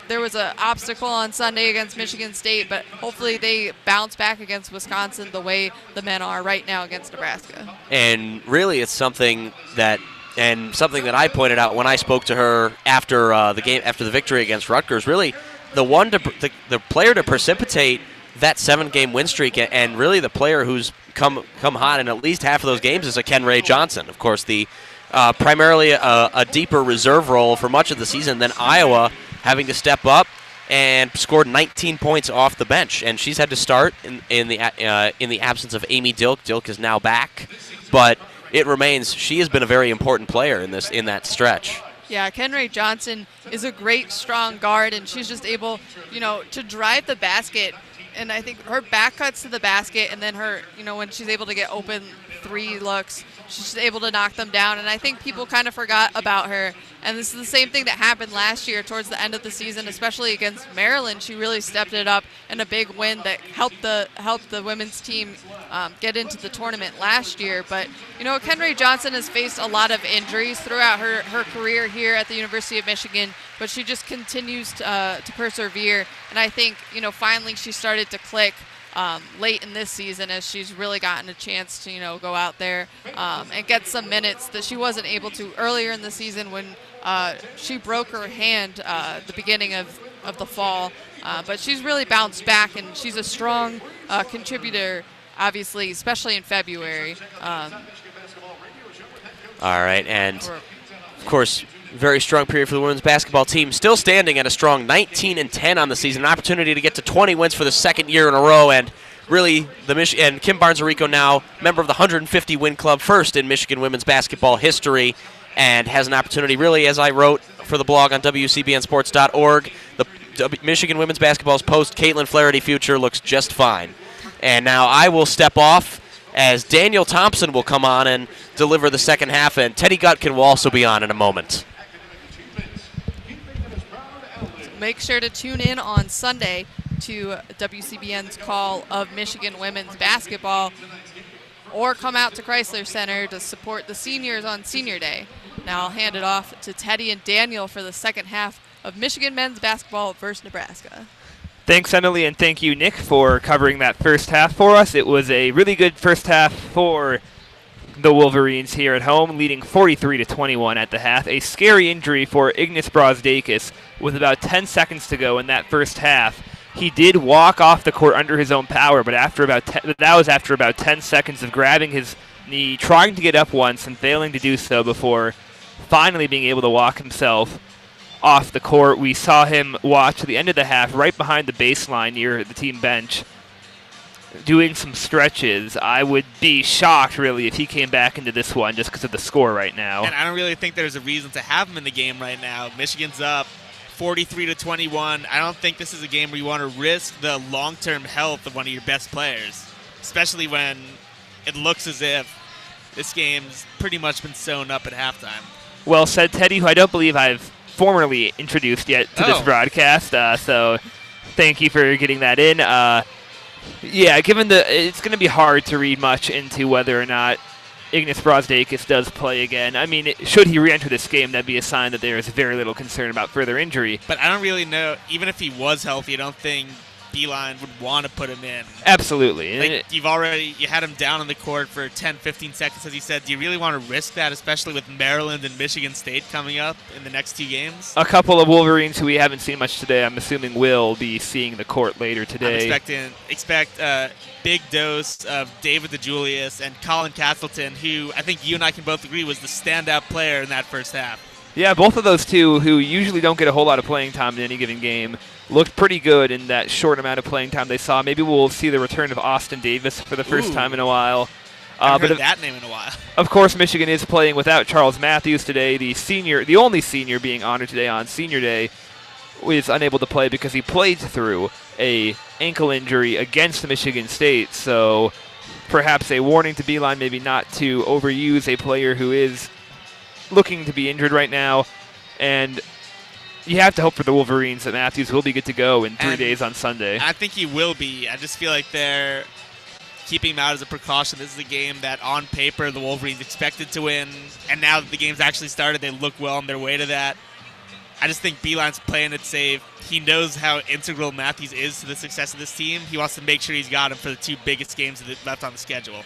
there was an obstacle on Sunday against Michigan State, but hopefully they bounce back against Wisconsin the way the men are right now against Nebraska. And really it's something that I pointed out when I spoke to her after the victory against Rutgers. Really, the player to precipitate that 7-game win streak, and really the player who's come hot in at least half of those games, is a Kenray Johnson. Of course, the primarily a deeper reserve role for much of the season than Iowa, having to step up and scored 19 points off the bench, and she's had to start in the absence of Amy Dilk. Dilk is now back, but it remains she has been a very important player in that stretch. Yeah, Kenray Johnson is a great, strong guard, and she's just able, to drive the basket. And I think her back cuts to the basket, and then her, when she's able to get open three looks. She's able to knock them down, and I think people kind of forgot about her. And this is the same thing that happened last year towards the end of the season, especially against Maryland. She really stepped it up in a big win that helped the women's team get into the tournament last year. But, Kenray Johnson has faced a lot of injuries throughout her career here at the University of Michigan, but she just continues to persevere. And I think, finally she started to click late in this season as she's really gotten a chance to, go out there and get some minutes that she wasn't able to earlier in the season when she broke her hand at the beginning of the fall. But she's really bounced back, and she's a strong contributor, obviously, especially in February. All right, and of course, very strong period for the women's basketball team. Still standing at a strong 19-10 on the season. An opportunity to get to 20 wins for the second year in a row. And really, and Kim Barnes-Arico now, member of the 150 win club, first in Michigan women's basketball history, and has an opportunity, really, as I wrote for the blog on WCBNsports.org, the Michigan women's basketball's post-Caitlin Flaherty future looks just fine. And now I will step off as Daniel Thompson will come on and deliver the second half, and Teddy Gutkin will also be on in a moment. Make sure to tune in on Sunday to WCBN's call of Michigan women's basketball, or come out to Chrysler Center to support the seniors on Senior Day. Now I'll hand it off to Teddy and Daniel for the second half of Michigan men's basketball versus Nebraska. Thanks, Emily, and thank you, Nick, for covering that first half for us. It was a really good first half for the Wolverines here at home, leading 43-21 at the half. A scary injury for Ignas Brazdeikis with about 10 seconds to go in that first half. He did walk off the court under his own power, but that was after about 10 seconds of grabbing his knee, trying to get up once and failing to do so before finally being able to walk himself off the court. We saw him watch the end of the half right behind the baseline near the team bench, doing some stretches. I would be shocked, really, if he came back into this one just because of the score right now. And I don't really think there's a reason to have him in the game right now. Michigan's up 43-21. I don't think this is a game where you want to risk the long-term health of one of your best players, especially when it looks as if this game's pretty much been sewn up at halftime. Well said, Teddy, who I don't believe I've formally introduced yet to this broadcast, so thank you for getting that in. Yeah, it's going to be hard to read much into whether or not Ignas Brazdeikis does play again. I mean, should he re-enter this game, that'd be a sign that there is very little concern about further injury. But I don't really know, even if he was healthy, I don't think Beeline would want to put him in. Absolutely. Like, you had him down on the court for 10, 15 seconds, as he said. Do you really want to risk that, especially with Maryland and Michigan State coming up in the next two games? A couple of Wolverines who we haven't seen much today, I'm assuming will be seeing the court later today. Expect a big dose of David DeJulius and Colin Castleton, who I think you and I can both agree was the standout player in that first half. Yeah, both of those two, who usually don't get a whole lot of playing time in any given game, looked pretty good in that short amount of playing time they saw. Maybe we'll see the return of Austin Davis for the first time in a while. I've heard that name in a while. Of course, Michigan is playing without Charles Matthews today. The only senior being honored today on Senior Day is unable to play because he played through a ankle injury against Michigan State. So perhaps a warning to Beeline, maybe not to overuse a player who is looking to be injured right now. And you have to hope for the Wolverines that Matthews will be good to go in 3 days on Sunday. I think he will be. I just feel like they're keeping him out as a precaution. This is a game that on paper the Wolverines expected to win, and now that the game's actually started, they look well on their way to that. I just think Beeline's playing it safe. He knows how integral Matthews is to the success of this team. He wants to make sure he's got him for the two biggest games left on the schedule.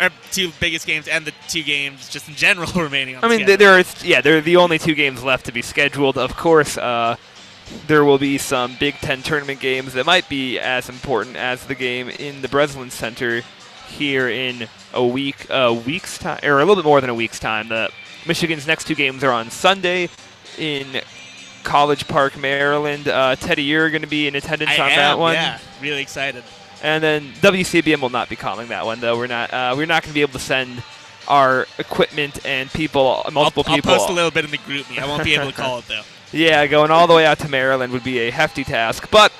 Or two biggest games and the two games just in general remaining on the schedule. There are the only two games left to be scheduled. Of course, there will be some Big Ten tournament games that might be as important as the game in the Breslin Center here in a week's time, or a little bit more than a week's time. Michigan's next two games are on Sunday in College Park, Maryland. Teddy, you're going to be in attendance on that one. Yeah, really excited. And then WCBM will not be calling that one, though. We're not going to be able to send our equipment and multiple people. I'll post a little bit in the group me. I won't be able to call it, though. Yeah, going all the way out to Maryland would be a hefty task. But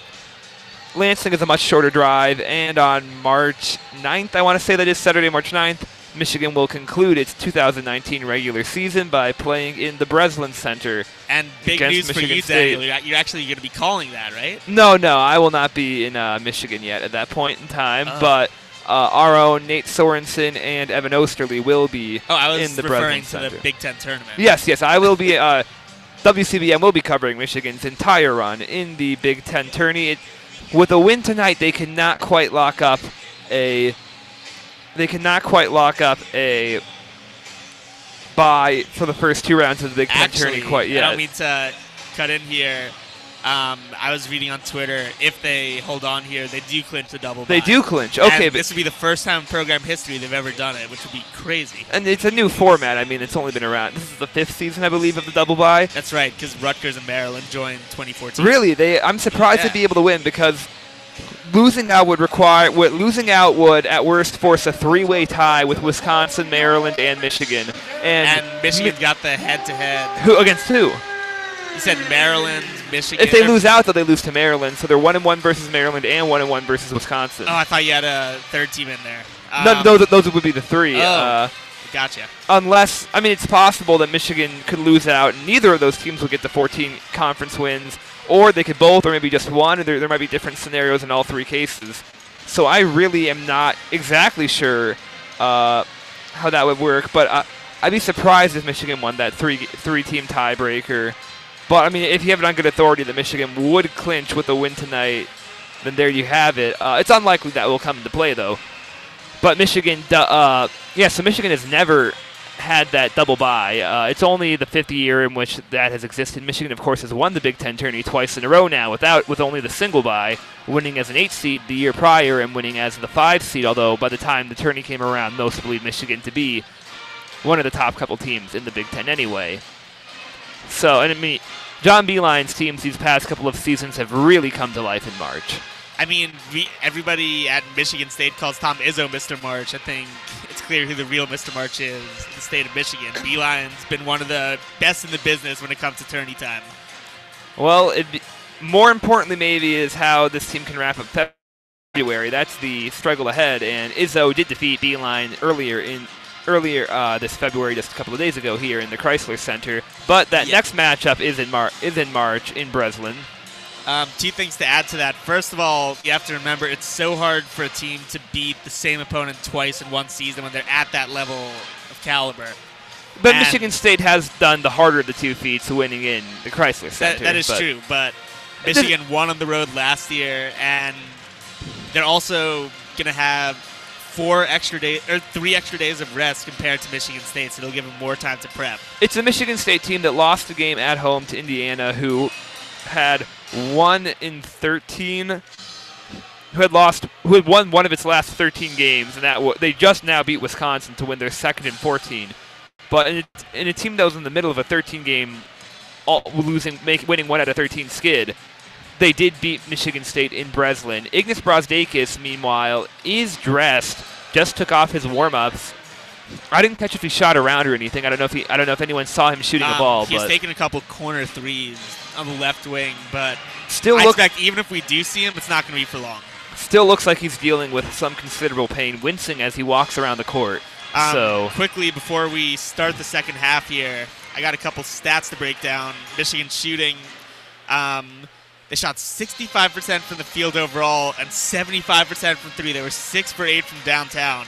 Lansing is a much shorter drive, and on March 9th, I want to say that is Saturday, March 9th, Michigan will conclude its 2019 regular season by playing in the Breslin Center. And big news for you, Daniel. You're actually going to be calling that, right? No, I will not be in Michigan yet at that point in time, but our own Nate Sorensen and Evan Osterly will be in the Breslin Center. To the Big Ten tournament. Yes, I will be. WCBM will be covering Michigan's entire run in the Big Ten tourney. With a win tonight, they cannot quite lock up a bye for the first 2 rounds of the Big Ten tourney quite yet. I don't mean to cut in here. I was reading on Twitter, if they hold on here, they do clinch the double bye. They do clinch. Okay, and this would be the first time in program history they've ever done it, which would be crazy. And it's a new format. I mean, it's only been around. This is the 5th season, I believe, of the double bye. That's right, because Rutgers and Maryland joined 2014. Really? I'm surprised to be able to win because losing out would at worst force a 3-way tie with Wisconsin, Maryland, and Michigan. And Michigan got the head-to-head. Who against who? You said Maryland, Michigan. If they lose out, though, they lose to Maryland. So they're 1-1 versus Maryland and 1-1 versus Wisconsin. Oh, I thought you had a third team in there. No, those would be the 3. Gotcha. Unless, it's possible that Michigan could lose out, and neither of those teams will get the 14 conference wins, or they could both, or maybe just one. And there might be different scenarios in all 3 cases. So I really am not exactly sure how that would work, but I'd be surprised if Michigan won that three-team tiebreaker. But, if you have it on good authority that Michigan would clinch with a win tonight, then there you have it. It's unlikely that will come into play, though. But Michigan, so Michigan has never had that double bye. It's only the 5th year in which that has existed. Michigan, of course, has won the Big Ten tourney twice in a row now with only the single bye, winning as an 8 seed the year prior and winning as the 5 seed, although by the time the tourney came around, most believed Michigan to be one of the top couple teams in the Big Ten anyway. So, John Beilein's teams these past couple of seasons have really come to life in March. Everybody at Michigan State calls Tom Izzo Mr. March. I think it's clear who the real Mr. March is, the state of Michigan. Beilein's been one of the best in the business when it comes to tourney time. Well, more importantly maybe is how this team can wrap up February. That's the struggle ahead, and Izzo did defeat Beilein earlier this February, just a couple of days ago here in the Chrysler Center. But that next matchup is in March in Breslin. 2 things to add to that. First of all, you have to remember it's so hard for a team to beat the same opponent twice in one season when they're at that level of caliber. But Michigan State has done the harder of the 2 feats, winning in the Chrysler Center. That is true, but Michigan won on the road last year, and they're also going to have 3 extra days of rest compared to Michigan State, so it'll give them more time to prep. It's a Michigan State team that lost the game at home to Indiana, who had 1 in 13, who had won one of its last 13 games, and they just now beat Wisconsin to win their 2nd in 14. But in a team that was in the middle of a 13-game, winning 1 out of 13 skid, they did beat Michigan State in Breslin. Ignas Brazdeikis, meanwhile, is dressed. Just took off his warm-ups. I didn't catch if he shot around or anything. I don't know if anyone saw him shooting a ball. He's taken a couple corner threes on the left wing, but I expect even if we do see him, it's not going to be for long. Still looks like he's dealing with some considerable pain, wincing as he walks around the court. Quickly, before we start the second half here, I got a couple stats to break down. Michigan shooting, they shot 65% from the field overall and 75% from 3. They were 6 for 8 from downtown.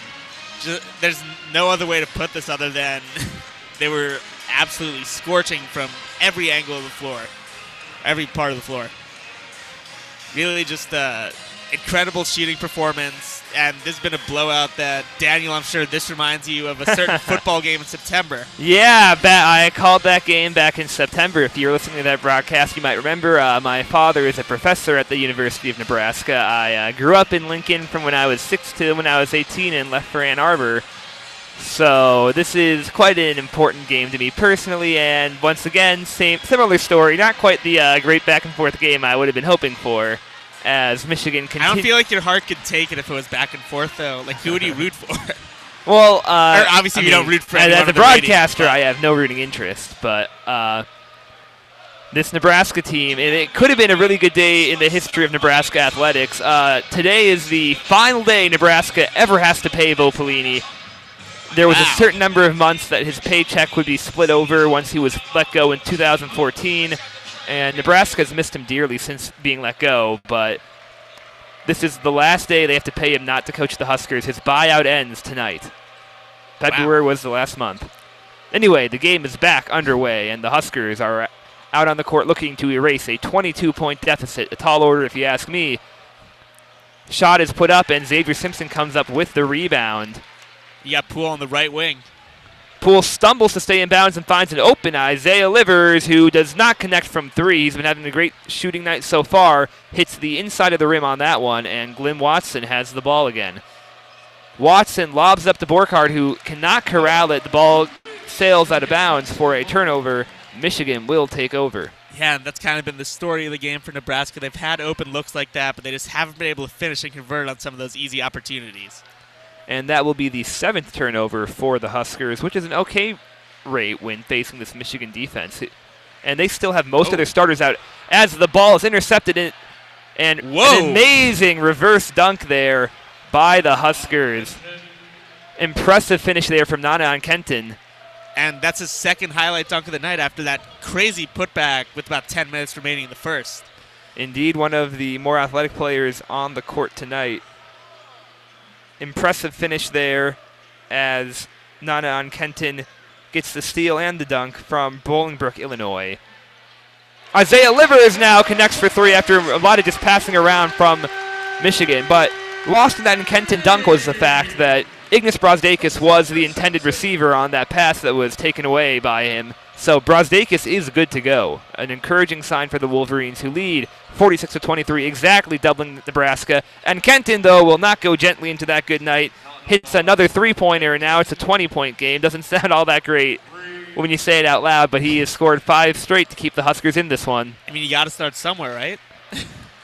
There's no other way to put this other than they were absolutely scorching from every angle of the floor, every part of the floor. Really just incredible shooting performance, and this has been a blowout that, Daniel, I'm sure this reminds you of a certain football game in September. Yeah, I called that game back in September. If you're listening to that broadcast, you might remember my father is a professor at the University of Nebraska. I grew up in Lincoln from when I was 6 to when I was 18 and left for Ann Arbor. So this is quite an important game to me personally, and once again, similar story. Not quite the great back-and-forth game I would have been hoping for, as Michigan I don't feel like your heart could take it if it was back and forth, though. Like, who would you root for? Well, obviously you don't root for anyone. As a broadcaster, I have no rooting interest, but this Nebraska team, and it could have been a really good day in the history of Nebraska athletics. Today is the final day Nebraska ever has to pay Bo Pelini. There was a certain number of months that his paycheck would be split over once he was let go in 2014, and Nebraska has missed him dearly since being let go, but this is the last day they have to pay him not to coach the Huskers. His buyout ends tonight. February was the last month. Anyway, the game is back underway, and the Huskers are out on the court looking to erase a 22-point deficit. A tall order, if you ask me. Shot is put up, and Xavier Simpson comes up with the rebound. You got Poole on the right wing. Poole stumbles to stay in bounds and finds an open Isaiah Livers, who does not connect from three. He's been having a great shooting night so far. Hits the inside of the rim on that one, and Glenn Watson has the ball again. Watson lobs up to Borkhardt, who cannot corral it. The ball sails out of bounds for a turnover. Michigan will take over. Yeah, and that's kind of been the story of the game for Nebraska. They've had open looks like that, but they just haven't been able to finish and convert on some of those easy opportunities. And that will be the 7th turnover for the Huskers, which is an okay rate when facing this Michigan defense. And they still have most of their starters out as the ball is intercepted. And an amazing reverse dunk there by the Huskers. Impressive finish there from Nana on Kenton. And that's his second highlight dunk of the night after that crazy putback with about 10 minutes remaining in the first. Indeed, one of the more athletic players on the court tonight. Impressive finish there as Nana on Kenton gets the steal and the dunk from Bolingbrook, Illinois. Isaiah Livers now connects for three after a lot of just passing around from Michigan. But lost in that Kenton dunk was the fact that Ignas Brazdeikis was the intended receiver on that pass that was taken away by him. So Brazdeikis is good to go. An encouraging sign for the Wolverines, who lead 46-23, exactly doubling Nebraska. And Kenton, though, will not go gently into that good night. Hits another three-pointer, and now it's a 20-point game. Doesn't sound all that great when you say it out loud, but he has scored 5 straight to keep the Huskers in this one. I mean, you got to start somewhere, right?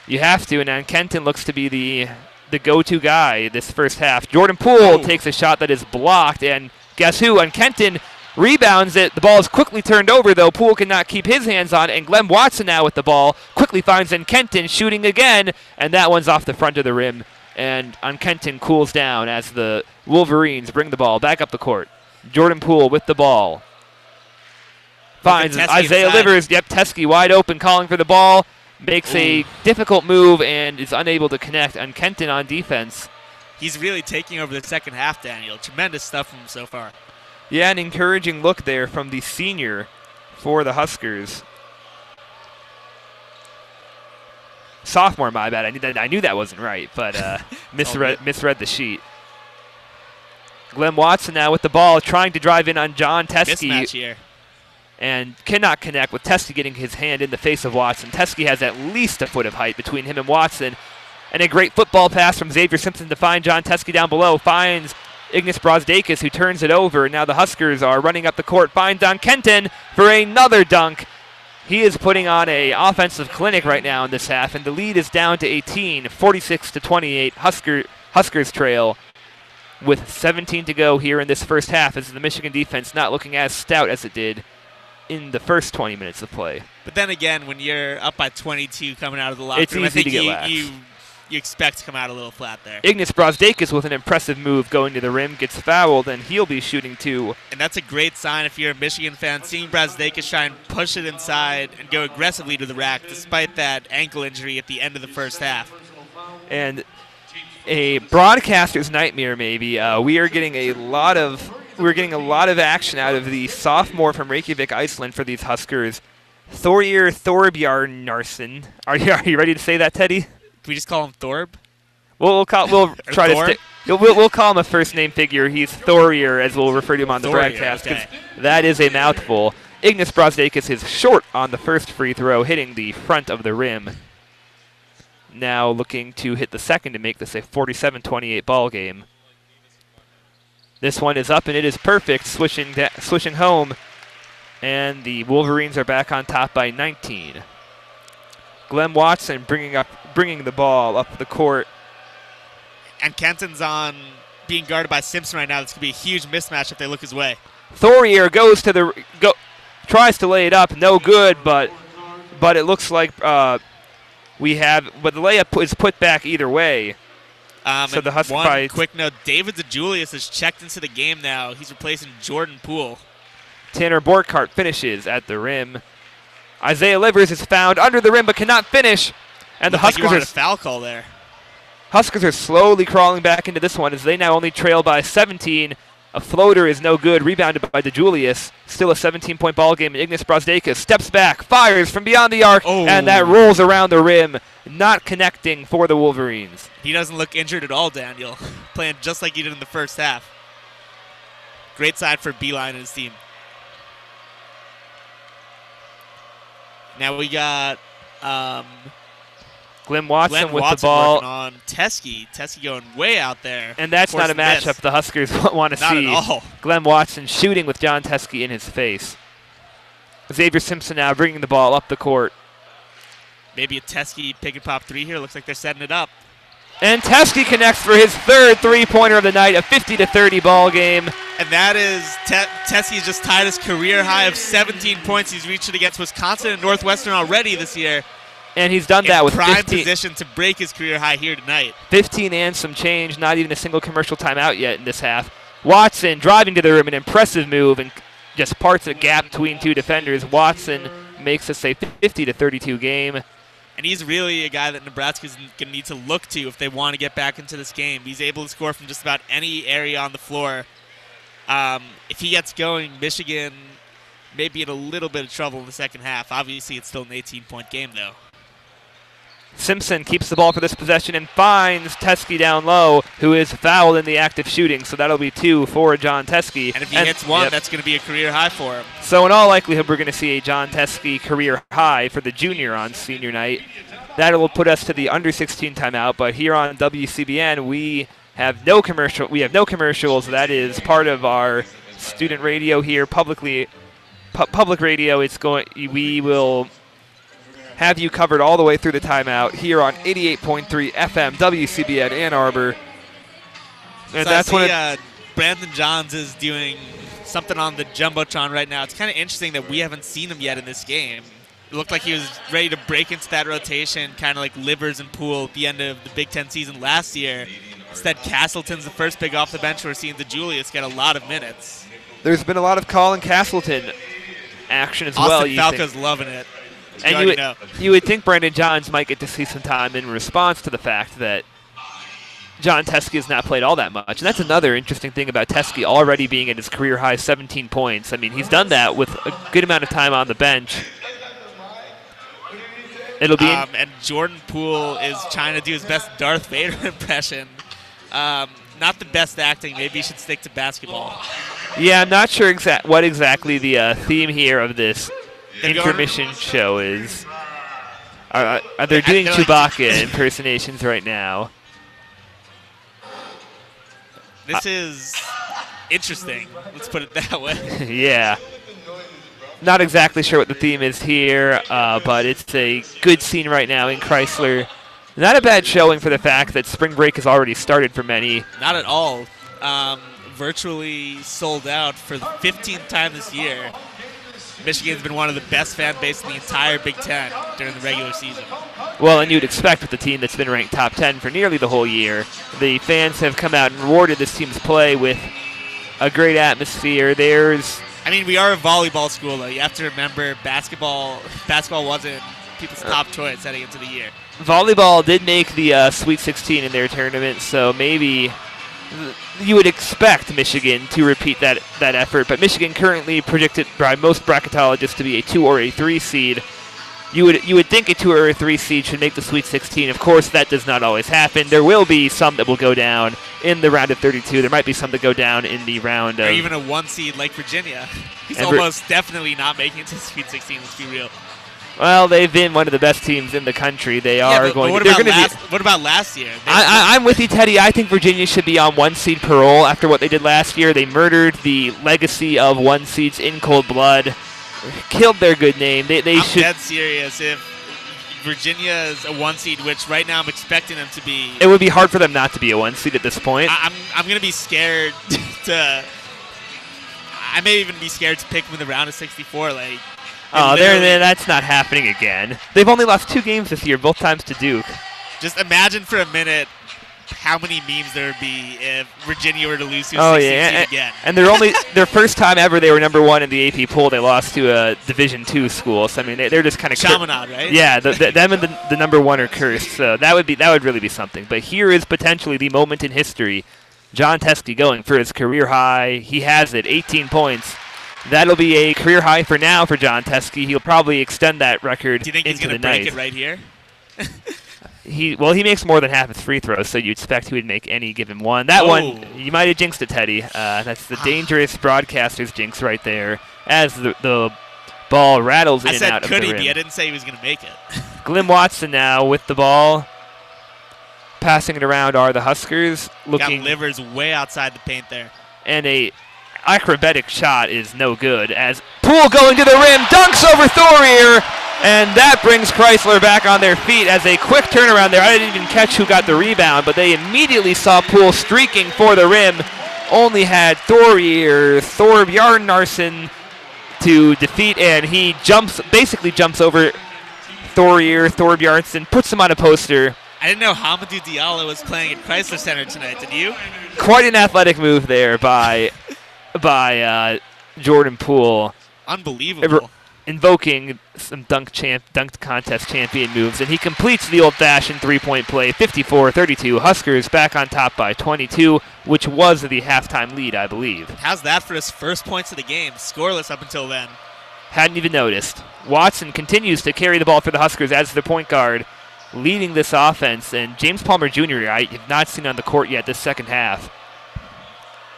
You have to, and Kenton looks to be the go-to guy this first half. Jordan Poole takes a shot that is blocked, and guess who? And Kenton rebounds it. The ball is quickly turned over, though. Poole cannot keep his hands on it, and Glenn Watson now with the ball. Quickly finds Kenton shooting again, and that one's off the front of the rim. And Kenton cools down as the Wolverines bring the ball back up the court. Jordan Poole with the ball. Finds Isaiah Livers. Yep, Teskey wide open, calling for the ball. Makes a difficult move and is unable to connect on Kenton on defense. He's really taking over the second half, Daniel. Tremendous stuff from him so far. Yeah, an encouraging look there from the senior for the Huskers. Sophomore, my bad. I knew that wasn't right, but misread the sheet. Glenn Watson now with the ball, trying to drive in on John Teskey. Mismatch here. And cannot connect, with Teskey getting his hand in the face of Watson. Teskey has at least a foot of height between him and Watson. And a great football pass from Xavier Simpson to find John Teskey down below. Finds Ignas Brazdeikis, who turns it over. Now the Huskers are running up the court. Finds on Kenton for another dunk. He is putting on an offensive clinic right now in this half, and the lead is down to 18, 46-28. Huskers trail with 17 to go here in this first half, as the Michigan defense not looking as stout as it did in the first 20 minutes of play. But then again, when you're up by 22 coming out of the locker room, it's easy to get lax. You expect to come out a little flat there. Ignas Brazdeikis with an impressive move going to the rim, gets fouled, and he'll be shooting too. And that's a great sign if you're a Michigan fan, seeing Brazdeikis try and push it inside and go aggressively to the rack despite that ankle injury at the end of the first half. And a broadcaster's nightmare, maybe. We're getting a lot of action out of the sophomore from Reykjavik, Iceland, for these Huskers, Thorir Thorbjarnarsson. Are you ready to say that, Teddy? Can we just call him Thorb? We'll try to stick. We'll call him a first name figure. He's Thorir, as we'll refer to him on the broadcast, because that is a mouthful. Ignas Brazdeikis is short on the first free throw, hitting the front of the rim. Now looking to hit the second to make this a 47-28 ball game. This one is up, and it is perfect, swishing home, and the Wolverines are back on top by 19. Glenn Watson bringing the ball up the court. And Kenton's on being guarded by Simpson right now. This could be a huge mismatch if they look his way. Thorir tries to lay it up, no good, but but it looks like but the layup is put back either way. So the Huskers. One quick note: David DeJulius has checked into the game now. He's replacing Jordan Poole. Tanner Borkart finishes at the rim. Isaiah Livers is found under the rim but cannot finish, and the Huskers are a foul call there. Huskers are slowly crawling back into this one as they now only trail by 17. A floater is no good, rebounded by DeJulius. Still a 17-point ball game. Ignas Brazdeikis steps back, fires from beyond the arc, and that rolls around the rim, not connecting for the Wolverines. He doesn't look injured at all, Daniel. Playing just like he did in the first half. Great side for Beeline and his team. Now we got Glenn Watson with the ball. Working on Teskey. Teskey going way out there. And that's not a matchup the Huskers want to see. Not at all. Glenn Watson shooting with John Teskey in his face. Xavier Simpson now bringing the ball up the court. Maybe a Teskey pick and pop three here. Looks like they're setting it up. And Teskey connects for his third three-pointer of the night, a 50-30 ball game. And that is Teskey's just tied his career high of 17 points. He's reached it against Wisconsin and Northwestern already this year. And he's done that with prime 15, position to break his career high here tonight. 15 and some change, not even a single commercial timeout yet in this half. Watson driving to the rim, an impressive move, and just parts a gap between two defenders. Watson makes us a 50-32 game. And he's really a guy that Nebraska's going to need to look to if they want to get back into this game. He's able to score from just about any area on the floor. If he gets going, Michigan may be in a little bit of trouble in the second half. Obviously, it's still an 18-point game, though. Simpson keeps the ball for this possession and finds Teskey down low, who is fouled in the act of shooting. So that'll be 2 for John Teskey. And if he hits one, that's going to be a career high for him. So in all likelihood, we're going to see a John Teskey career high for the junior on senior night. That will put us to the under 16 timeout. But here on WCBN, we have no commercial. We have no commercials. That is part of our student radio here, public radio. We will have you covered all the way through the timeout here on 88.3 FM WCBN Ann Arbor. And so that's when Brandon Johns is doing something on the Jumbotron right now. It's kind of interesting that we haven't seen him yet in this game. It looked like he was ready to break into that rotation, kind of like Livers and Poole at the end of the Big Ten season last year. Instead, Castleton's the first pick off the bench. We're seeing DeJulius get a lot of minutes. There's been a lot of Colin Castleton action as well. Austin Falco's loving it. And you would think Brandon Johns might get to see some time in response to the fact that John Teskey has not played all that much. And that's another interesting thing about Teskey already being at his career high 17 points. I mean, he's done that with a good amount of time on the bench. It'll be and Jordan Poole is trying to do his best Darth Vader impression. Not the best acting. Maybe he should stick to basketball. Yeah, I'm not sure what exactly the theme here of this intermission show is. They're doing Chewbacca impersonations right now. This is interesting. Let's put it that way. Yeah. Not exactly sure what the theme is here, but it's a good scene right now in Chrysler. Not a bad showing for the fact that spring break has already started for many. Not at all. Virtually sold out for the 15th time this year. Michigan's been one of the best fan bases in the entire Big Ten during the regular season. Well, and you'd expect with the team that's been ranked top 10 for nearly the whole year. The fans have come out and rewarded this team's play with a great atmosphere. We are a volleyball school, though. You have to remember basketball wasn't people's top choice heading into the year. Volleyball did make the Sweet 16 in their tournament, so maybe you would expect Michigan to repeat that effort. But Michigan currently predicted by most bracketologists to be a 2 or a 3 seed. You would think a 2 or a 3 seed should make the Sweet 16. Of course, that does not always happen. There will be some that will go down in the round of 32. There might be some that go down in the round of... Or even a 1 seed like Virginia. He's almost definitely not making it to the Sweet 16, let's be real. Well, they've been one of the best teams in the country. They are going. What about last year? I'm with you, Teddy. I think Virginia should be on 1 seed parole after what they did last year. They murdered the legacy of 1 seeds in cold blood, killed their good name. I'm dead serious. If Virginia is a 1 seed, which right now I'm expecting them to be, it would be hard for them not to be a 1 seed at this point. I'm going to be scared to. I may even be scared to pick them in the round of 64. Oh, that's not happening again. They've only lost 2 games this year, both times to Duke. Just imagine for a minute how many memes there would be if Virginia were to lose to a 16 seed again. And their first time ever they were number 1 in the AP poll. They lost to a Division II school. So I mean, they're just kind of Chaminade, right? Yeah, them and the number 1 are cursed. So that would really be something. But here is potentially the moment in history. John Teskey going for his career high. He has it, 18 points. That'll be a career high for now for John Teskey. He'll probably extend that record into the night. Do you think he's going to break it right here? He makes more than half his free throws, so you expect he would make any given one. That one, you might have jinxed it, Teddy. That's the dangerous broadcaster's jinx right there as the ball rattles in and out of the rim. I said could he be? I didn't say he was going to make it. Glenn Watson now with the ball. Passing it around are the Huskers. Got Livers way outside the paint there. And a acrobatic shot is no good as Poole going to the rim, dunks over Thorier, and that brings Chrysler back on their feet as a quick turnaround there. I didn't even catch who got the rebound, but they immediately saw Poole streaking for the rim. Only had Thorbjarnarsson to defeat, and he basically jumps over Thorbjarnarsson, puts him on a poster. I didn't know Hamidou Diallo was playing at Chrysler Center tonight. Did you? Quite an athletic move there by Jordan Poole. Unbelievable. Invoking some dunk contest champion moves, and he completes the old-fashioned three-point play, 54-32. Huskers back on top by 22, which was the halftime lead, I believe. How's that for his first points of the game? Scoreless up until then. Hadn't even noticed. Watson continues to carry the ball for the Huskers as the point guard, leading this offense, and James Palmer Jr. I have not seen on the court yet this second half.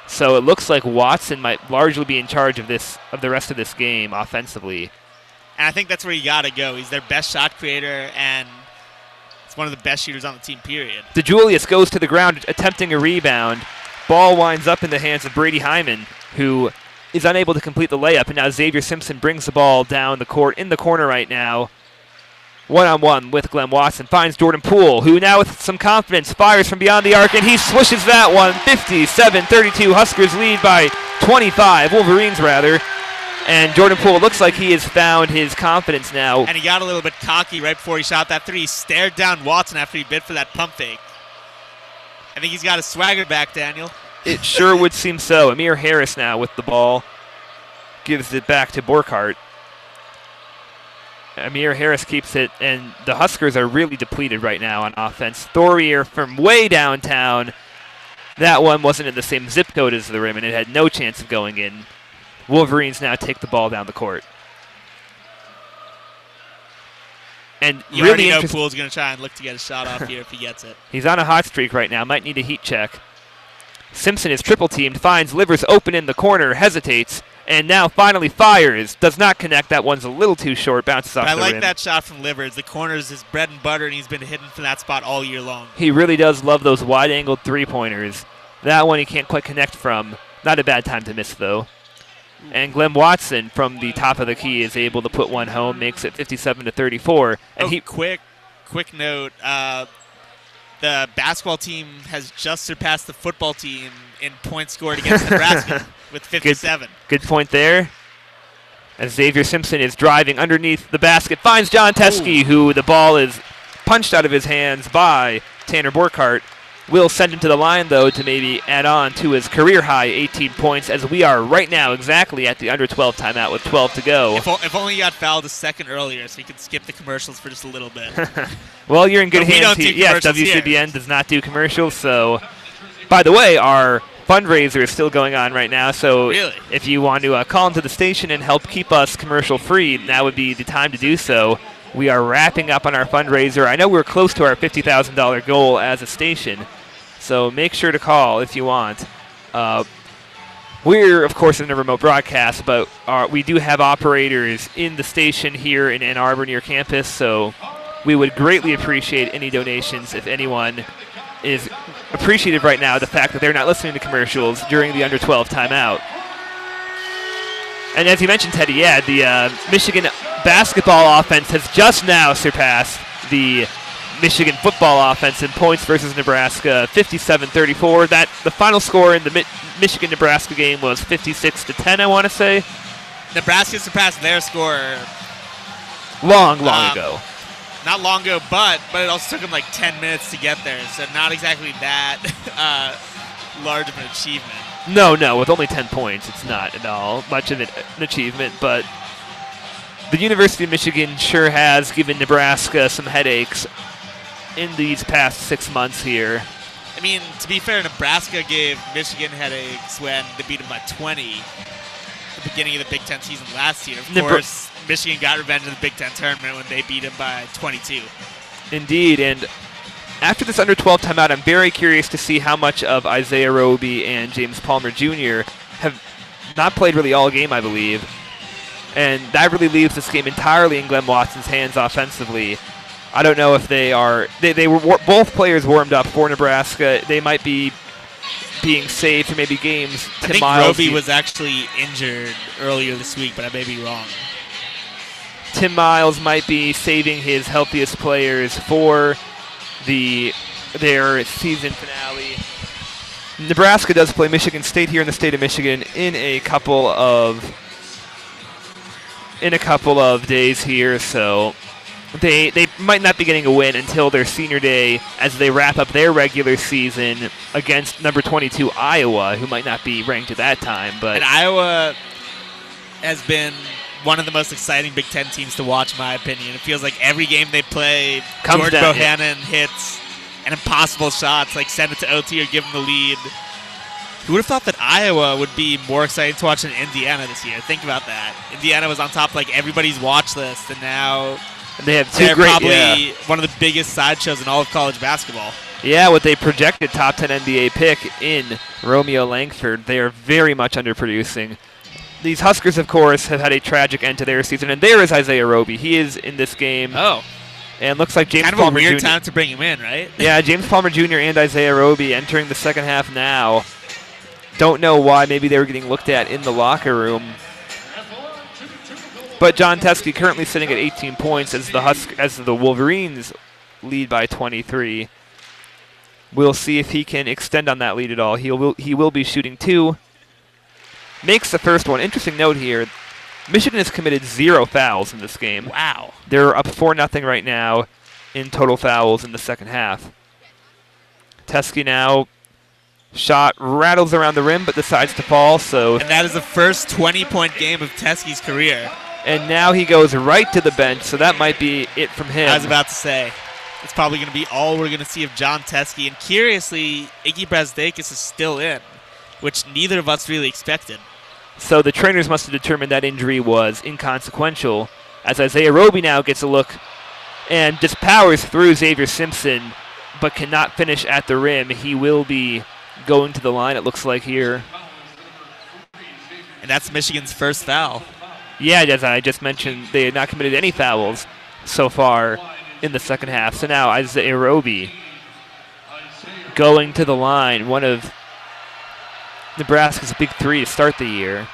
So it looks like Watson might largely be in charge of the rest of this game offensively. And I think that's where you got to go. He's their best shot creator, and it's one of the best shooters on the team, period. DeJulius goes to the ground attempting a rebound. Ball winds up in the hands of Brady Hyman, who is unable to complete the layup, and now Xavier Simpson brings the ball down the court in the corner right now. One-on-one with Glenn Watson. Finds Jordan Poole, who now with some confidence fires from beyond the arc, and he swishes that one. 57-32. Huskers lead by 25. Wolverines, rather. And Jordan Poole looks like he has found his confidence now. And he got a little bit cocky right before he shot that three. He stared down Watson after he bid for that pump fake. I think he's got his swagger back, Daniel. It sure would seem so. Amir Harris now with the ball. Gives it back to Borkhardt. Amir Harris keeps it, and the Huskers are really depleted right now on offense. Thorier from way downtown. That one wasn't in the same zip code as the rim, and it had no chance of going in. Wolverines now take the ball down the court. And you really already know Poole's going to try and look to get a shot off here if he gets it. He's on a hot streak right now. Might need a heat check. Simpson is triple-teamed, finds Livers open in the corner, hesitates, and now finally fires. Does not connect. That one's a little too short. Bounces off the rim. I like that shot from Livers. The corner is his bread and butter, and he's been hitting from that spot all year long. He really does love those wide-angled three-pointers. That one he can't quite connect from. Not a bad time to miss, though. And Glenn Watson from the top of the key is able to put one home, makes it 57-34. And quick note. The basketball team has just surpassed the football team in points scored against Nebraska with 57. Good point there. As Xavier Simpson is driving underneath the basket, finds John Teskey, who the ball is punched out of his hands by Tanner Borkhardt. Will send him to the line, though, to maybe add on to his career-high 18 points, as we are right now exactly at the under-12 timeout with 12 to go. If only he got fouled a second earlier so he could skip the commercials for just a little bit. Well, you're in good hands. Yes, WCBN does not do commercials. So, by the way, our fundraiser is still going on right now. So if you want to call into the station and help keep us commercial-free, now would be the time to do so. We are wrapping up on our fundraiser. I know we're close to our $50,000 goal as a station, so make sure to call if you want. We're, of course, in a remote broadcast, but we do have operators in the station here in Ann Arbor near campus, so we would greatly appreciate any donations if anyone is appreciative right now the fact that they're not listening to commercials during the under-12 timeout. And as you mentioned, Teddy, the Michigan basketball offense has just now surpassed the Michigan football offense in points versus Nebraska, 57-34. The final score in the Michigan-Nebraska game was 56-10, I want to say. Nebraska surpassed their score Long ago. Not long ago, but it also took him like 10 minutes to get there, so not exactly that large of an achievement. No, with only 10 points, it's not at all much of an achievement, but the University of Michigan sure has given Nebraska some headaches in these past 6 months here. I mean, to be fair, Nebraska gave Michigan headaches when they beat them by 20 at the beginning of the Big Ten season last year. Of course, Michigan got revenge in the Big Ten tournament when they beat them by 22. Indeed, and after this under-12 timeout, I'm very curious to see how much of Isaiah Roby and James Palmer Jr. have not played really all game, I believe. And that really leaves this game entirely in Glenn Watson's hands offensively. I don't know if they are... They were both players warmed up for Nebraska. They might be being saved for maybe games. I think Roby was actually injured earlier this week, but I may be wrong. Tim Miles might be saving his healthiest players for their season finale. Nebraska does play Michigan State here in the state of Michigan in a couple of days here, so they might not be getting a win until their senior day as they wrap up their regular season against number 22 Iowa, who might not be ranked at that time. But and Iowa has been one of the most exciting Big Ten teams to watch, in my opinion. It feels like every game they play, George Bohannon hits an impossible shots, like send it to OT or give them the lead. Who would have thought that Iowa would be more exciting to watch than Indiana this year? Think about that. Indiana was on top of like everybody's watch list, and now they have they're probably one of the biggest sideshows in all of college basketball. Yeah, with a projected top 10 NBA pick in Romeo Langford, they are very much underproducing. These Huskers, of course, have had a tragic end to their season, and there is Isaiah Roby. He is in this game. Oh. And looks like James Palmer Jr. Kind of a weird time to bring him in, right? Yeah, James Palmer Jr. and Isaiah Roby entering the second half now. Don't know why. Maybe they were getting looked at in the locker room. But John Teskey currently sitting at 18 points as the Wolverines lead by 23. We'll see if he can extend on that lead at all. He will be shooting 2. Makes the first one. Interesting note here, Michigan has committed 0 fouls in this game. Wow. They're up 4-0 right now in total fouls in the second half. Teskey now, shot rattles around the rim but decides to fall. And that is the first 20-point game of Teskey's career. And now he goes right to the bench, so that might be it from him. I was about to say, it's probably going to be all we're going to see of John Teskey. And curiously, Iggy Brasdeikis is still in, which neither of us really expected. So the trainers must have determined that injury was inconsequential, as Isaiah Roby now gets a look and just powers through Xavier Simpson, but cannot finish at the rim. He will be going to the line, it looks like here. And that's Michigan's first foul. Yeah, as I just mentioned, they had not committed any fouls so far in the second half. So now Isaiah Roby going to the line, one of Nebraska's big 3 to start the year.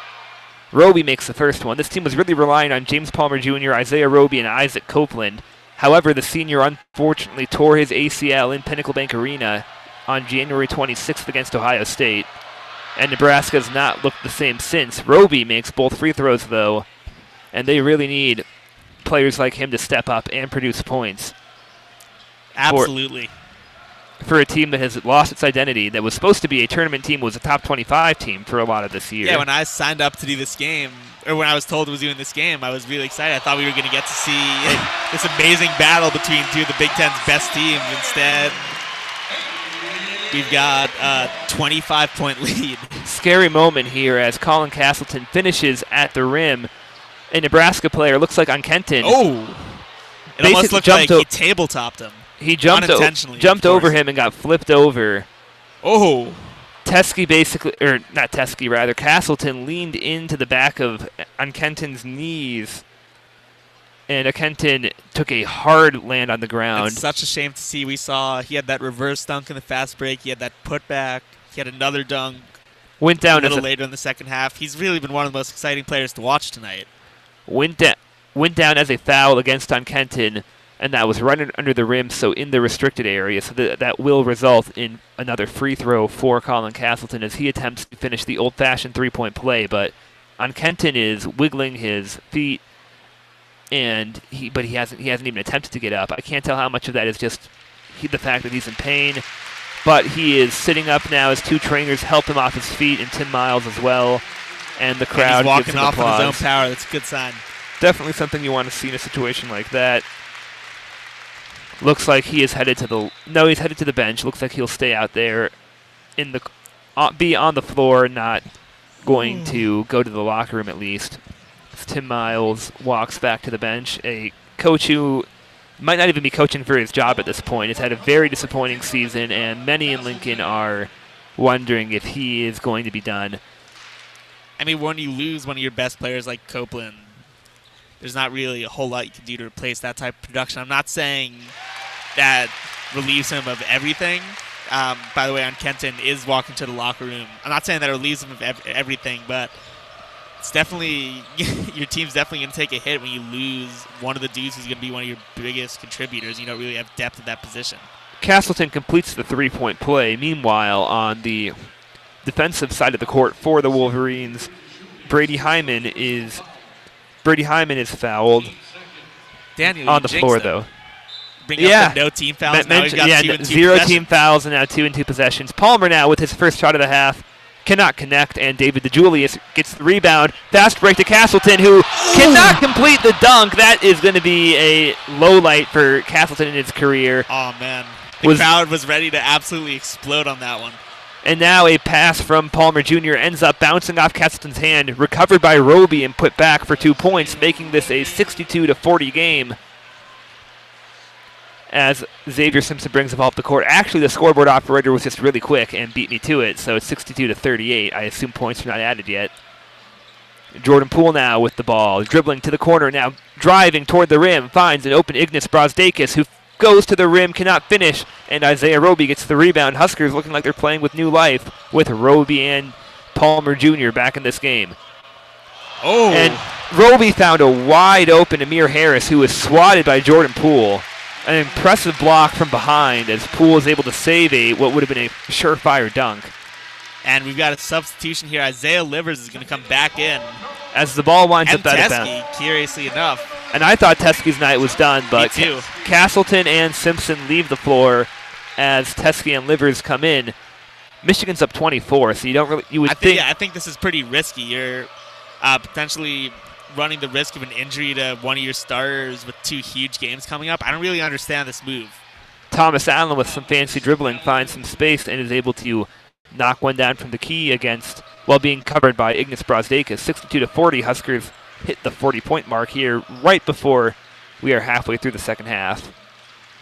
Roby makes the first one. This team was really relying on James Palmer Jr., Isaiah Roby, and Isaac Copeland. However, the senior unfortunately tore his ACL in Pinnacle Bank Arena on January 26th against Ohio State, and Nebraska has not looked the same since. Roby makes both free throws, though, and they really need players like him to step up and produce points. Absolutely. For a team that has lost its identity, that was supposed to be a tournament team, was a top 25 team for a lot of this year. Yeah, when I signed up to do this game, or when I was told I was doing this game, I was really excited. I thought we were going to get to see this amazing battle between 2 of the Big Ten's best teams. Instead, we've got a 25-point lead. Scary moment here as Colin Castleton finishes at the rim. A Nebraska player, looks like on Kenton. Oh! It almost looked like he tabletopped him. He jumped over him and got flipped over. Oh. Castleton leaned into the back of Kenton's knees. And Kenton took a hard land on the ground. It's such a shame to see. We saw he had that reverse dunk in the fast break. He had that putback. He had another dunk. Went down a little later in the second half. He's really been one of the most exciting players to watch tonight. Went down as a foul against Kenton. And that was right under the rim, so in the restricted area. So that will result in another free throw for Colin Castleton as he attempts to finish the old-fashioned three-point play. But Kenton is wiggling his feet but he hasn't even attempted to get up. I can't tell how much of that is just the fact that he's in pain. But he is sitting up now as two trainers help him off his feet, and Tim Miles as well. And the crowd and he's gives him walking off applause. on his own power. That's a good sign. Definitely something you want to see in a situation like that. Looks like he is headed to he's headed to the bench. Looks like he'll stay out there be on the floor, not going to go to the locker room at least. As Tim Miles walks back to the bench, a coach who might not even be coaching for his job at this point. Has had a very disappointing season, and many in Lincoln are wondering if he is going to be done. I mean, when you lose one of your best players like Copeland, there's not really a whole lot you can do to replace that type of production. I'm not saying that relieves him of everything. By the way, on Kenton is walking to the locker room. I'm not saying that it relieves him of everything, but it's definitely your team's definitely going to take a hit when you lose one of the dudes who's going to be one of your biggest contributors. You don't really have depth at that position. Castleton completes the three-point play. Meanwhile, on the defensive side of the court for the Wolverines, Brady Hyman is fouled. Daniel, on the floor, though. Bring up the no team fouls. Now we've got 2 and 2 zero possessions. team fouls, and now 2 and 2 possessions. Palmer now with his first shot of the half cannot connect, and David DeJulius gets the rebound. Fast break to Castleton, who cannot complete the dunk. That is going to be a low light for Castleton in his career. Oh, man. The crowd was ready to absolutely explode on that one. And now a pass from Palmer Jr. ends up bouncing off Castleton's hand, recovered by Roby and put back for 2 points, making this a 62-40 game. As Xavier Simpson brings the ball up the court. Actually, the scoreboard operator was just really quick and beat me to it, so it's 62-38. I assume points are not added yet. Jordan Poole now with the ball, dribbling to the corner, now driving toward the rim, finds an open Ignas Brosdakis, who goes to the rim, cannot finish, and Isaiah Roby gets the rebound. Huskers looking like they're playing with new life with Roby and Palmer Jr. back in this game. Oh! And Roby found a wide open Amir Harris, who was swatted by Jordan Poole. An impressive block from behind as Poole is able to save what would have been a surefire dunk. And we've got a substitution here. Isaiah Livers is going to come back in. As the ball winds up out of Teskey, bounds. curiously enough. And I thought Teskey's night was done, but Me too. Castleton and Simpson leave the floor as Teskey and Livers come in. Michigan's up 24, so I think this is pretty risky. You're potentially running the risk of an injury to one of your starters with 2 huge games coming up. I don't really understand this move. Thomas Allen with some fancy dribbling finds some space and is able to knock one down from the key while being covered by Ignas Brosdakis. 62-40, Huskers hit the 40-point mark here right before we are halfway through the second half.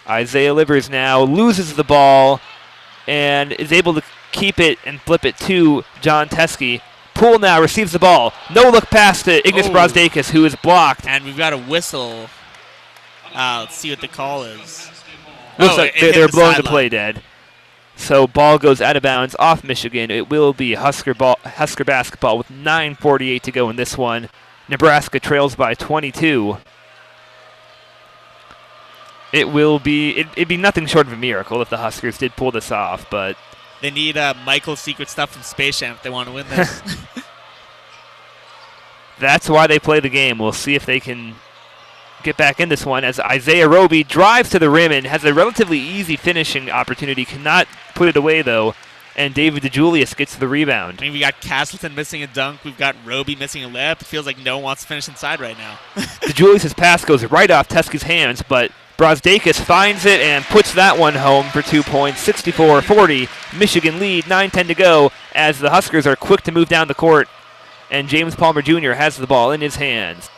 Isaiah Livers now loses the ball and is able to keep it and flip it to John Teskey. Poole now receives the ball. No-look pass to Ignas Brosdakis, who is blocked. And we've got a whistle. Let's see what the call is. Looks like they're blowing the play dead. So ball goes out of bounds off Michigan. It will be Husker basketball with 9:48 to go in this one. Nebraska trails by 22. It'd be nothing short of a miracle if the Huskers did pull this off, but they need Michael's secret stuff from Space Jam if they want to win this. That's why they play the game. We'll see if they can get back in this one as Isaiah Roby drives to the rim and has a relatively easy finishing opportunity. Cannot put it away, though, and David DeJulius gets the rebound. I mean, we got Castleton missing a dunk. We've got Roby missing a layup. It feels like no one wants to finish inside right now. DeJulius' pass goes right off Teskey's hands, but Brosdakis finds it and puts that one home for 2 points. 64-40. Michigan lead, 9:10 to go as the Huskers are quick to move down the court, and James Palmer Jr. has the ball in his hands.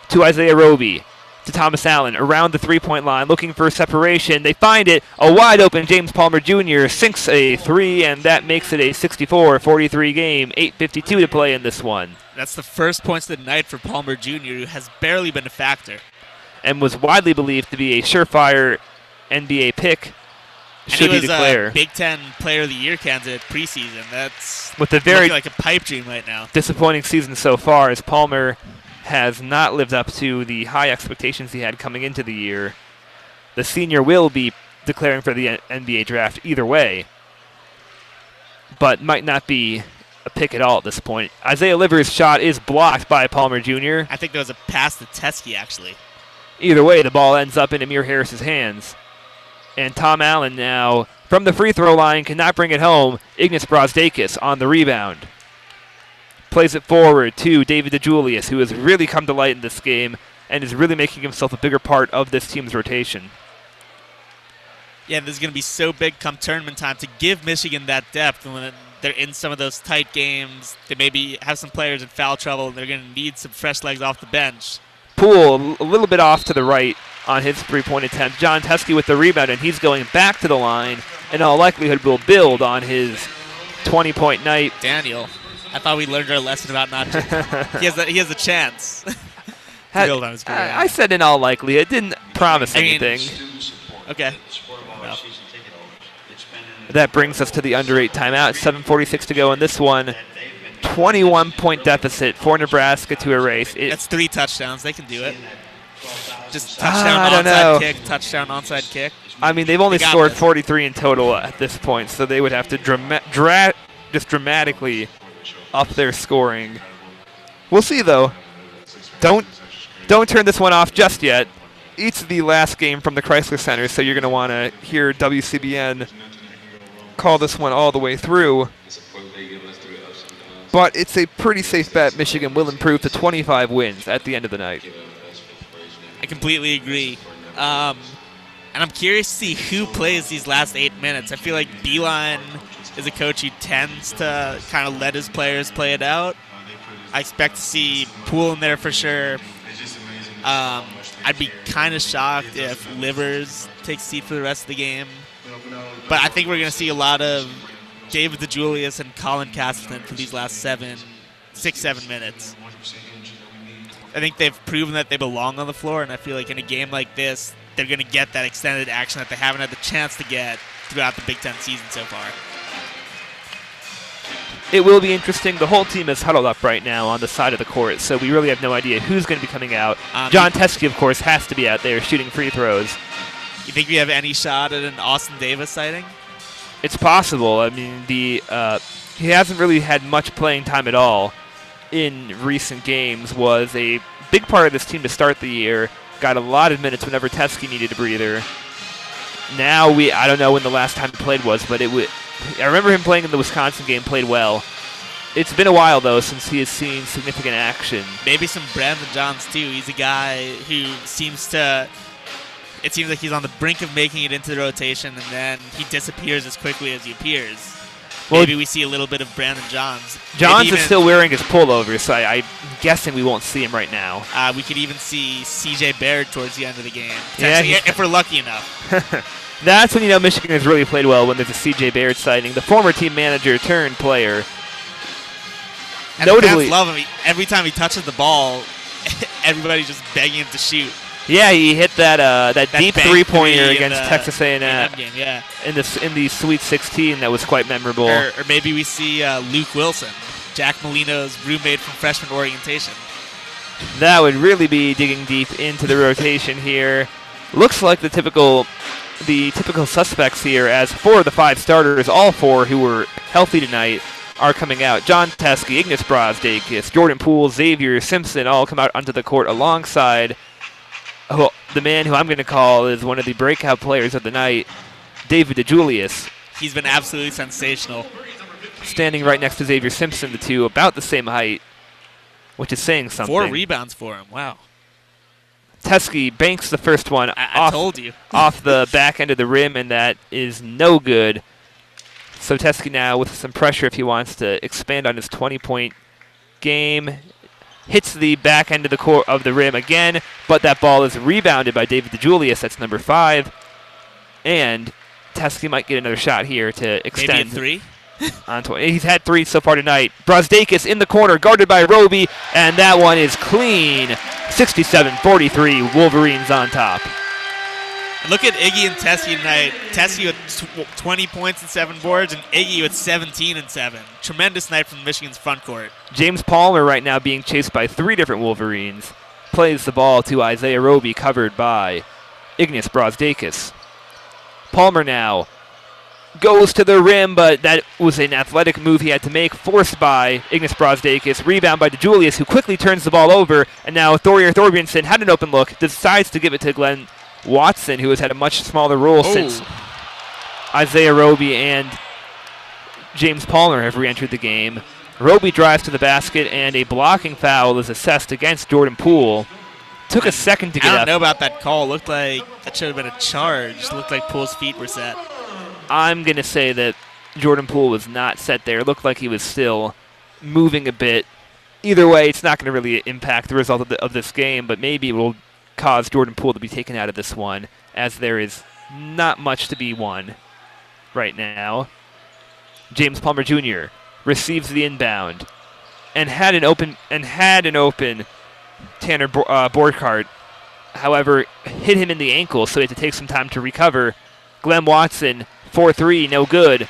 To Isaiah Roby. To Thomas Allen around the three-point line looking for separation. They find it. A wide-open James Palmer Jr. sinks a three, and that makes it a 64-43 game. 8:52 to play in this one. That's the first points of the night for Palmer Jr., who has barely been a factor. And was widely believed to be a surefire NBA pick should he declare. A Big Ten Player of the Year candidate preseason. That's with a very looking like a pipe dream right now. Disappointing season so far as Palmer has not lived up to the high expectations he had coming into the year. The senior will be declaring for the NBA draft either way, but might not be a pick at all at this point. Isaiah Livers' shot is blocked by Palmer Jr. I think there was a pass to Teskey, actually. Either way, the ball ends up in Amir Harris's hands. And Tom Allen now, from the free throw line, cannot bring it home. Ignas Brazdeikis on the rebound. Plays it forward to David DeJulius, who has really come to light in this game and is really making himself a bigger part of this team's rotation. Yeah, this is going to be so big come tournament time to give Michigan that depth. And when they're in some of those tight games, they maybe have some players in foul trouble, and they're going to need some fresh legs off the bench. Poole a little bit off to the right on his three-point attempt. John Teskey with the rebound, and he's going back to the line, and in all likelihood will build on his 20-point night. Daniel, I thought we learned our lesson about not to. he has a chance to build on his career. I said in all likelihood. Didn't promise anything. Okay. No. That brings us to the under 8 timeout. 7:46 to go in this one. 21-point deficit for Nebraska to erase. That's 3 touchdowns. They can do it. Just touchdown, onside kick, touchdown, onside kick. I mean, they've only scored 43 in total at this point, so they would have to dramatically up their scoring. We'll see, though. Don't turn this one off just yet. It's the last game from the Chrysler Center, so you're going to want to hear WCBN call this one all the way through. But it's a pretty safe bet Michigan will improve to 25 wins at the end of the night. I completely agree. And I'm curious to see who plays these last 8 minutes. I feel like Beeline is a coach who tends to kind of let his players play it out. I expect to see Poole in there for sure. I'd be kind of shocked if Livers takes a seat for the rest of the game. But I think we're going to see a lot of David DeJulius and Colin Castleton for these last 6-7 minutes. I think they've proven that they belong on the floor, and I feel like in a game like this, they're going to get that extended action that they haven't had the chance to get throughout the Big Ten season so far. It will be interesting. The whole team is huddled up right now on the side of the court, so we really have no idea who's going to be coming out. John Teskey, of course, has to be out there shooting free throws. You think we have any shot at an Austin Davis sighting? It's possible. I mean, he hasn't really had much playing time at all in recent games. Was a big part of this team to start the year. Got a lot of minutes whenever Teskey needed a breather. Now I don't know when the last time he played was, but I remember him playing in the Wisconsin game, played well. It's been a while, though, since he has seen significant action. Maybe some Brandon Johns, too. He's a guy who it seems like he's on the brink of making it into the rotation, and then he disappears as quickly as he appears. Well, maybe we see a little bit of Brandon Johns. Johns is still wearing his pullover, so I'm guessing we won't see him right now. We could even see C.J. Baird towards the end of the game. Yeah, if we're lucky enough. That's when you know Michigan has really played well, when there's a C.J. Baird sighting, the former team manager turned player. And notably, the fans love him. Every time he touches the ball, everybody's just begging him to shoot. Yeah, he hit that deep three-pointer against Texas A&M game, yeah. in the Sweet 16 that was quite memorable. Or maybe we see Luke Wilson, Jack Molino's roommate from freshman orientation. That would really be digging deep into the rotation here. Looks like the typical suspects here, as 4 of the 5 starters, all 4 who were healthy tonight, are coming out. John Teskey, Ignas Brazdeikis, Jordan Poole, Xavier Simpson all come out onto the court alongside the man who I'm going to call is one of the breakout players of the night, David DeJulius. He's been absolutely sensational. Standing right next to Xavier Simpson, the two about the same height, which is saying something. 4 rebounds for him. Wow. Teskey banks the first one I told you. off the back end of the rim, and that is no good. So Teskey now with some pressure if he wants to expand on his 20-point game. Hits the back end of the rim again, but that ball is rebounded by David DeJulius. That's number 5. And Teskey might get another shot here to extend. Maybe a 3? He's had 3 so far tonight. Brazdeikis in the corner, guarded by Roby, and that one is clean. 67-43, Wolverines on top. Look at Iggy and Teskey tonight. Teskey with 20 points and 7 boards, and Iggy with 17 and 7. Tremendous night from Michigan's front court. James Palmer right now being chased by 3 different Wolverines. Plays the ball to Isaiah Roby, covered by Ignas Brazdeikis. Palmer now goes to the rim, but that was an athletic move he had to make, forced by Ignas Brazdeikis. Rebound by DeJulius, who quickly turns the ball over, and now Thorir Thorbjornsson had an open look, decides to give it to Glenn Watson, who has had a much smaller role since Isaiah Roby and James Palmer have re-entered the game. Roby drives to the basket, and a blocking foul is assessed against Jordan Poole. Took a second to get up. I don't know about that call. Looked like that should have been a charge. Looked like Poole's feet were set. I'm going to say that Jordan Poole was not set there. It looked like he was still moving a bit. Either way, it's not going to really impact the result of this game, but maybe it will cause Jordan Poole to be taken out of this one, as there is not much to be won right now. James Palmer Jr. receives the inbound and had an open Tanner Borchardt. However, hit him in the ankle, so he had to take some time to recover. Glenn Watson, 4-3, no good.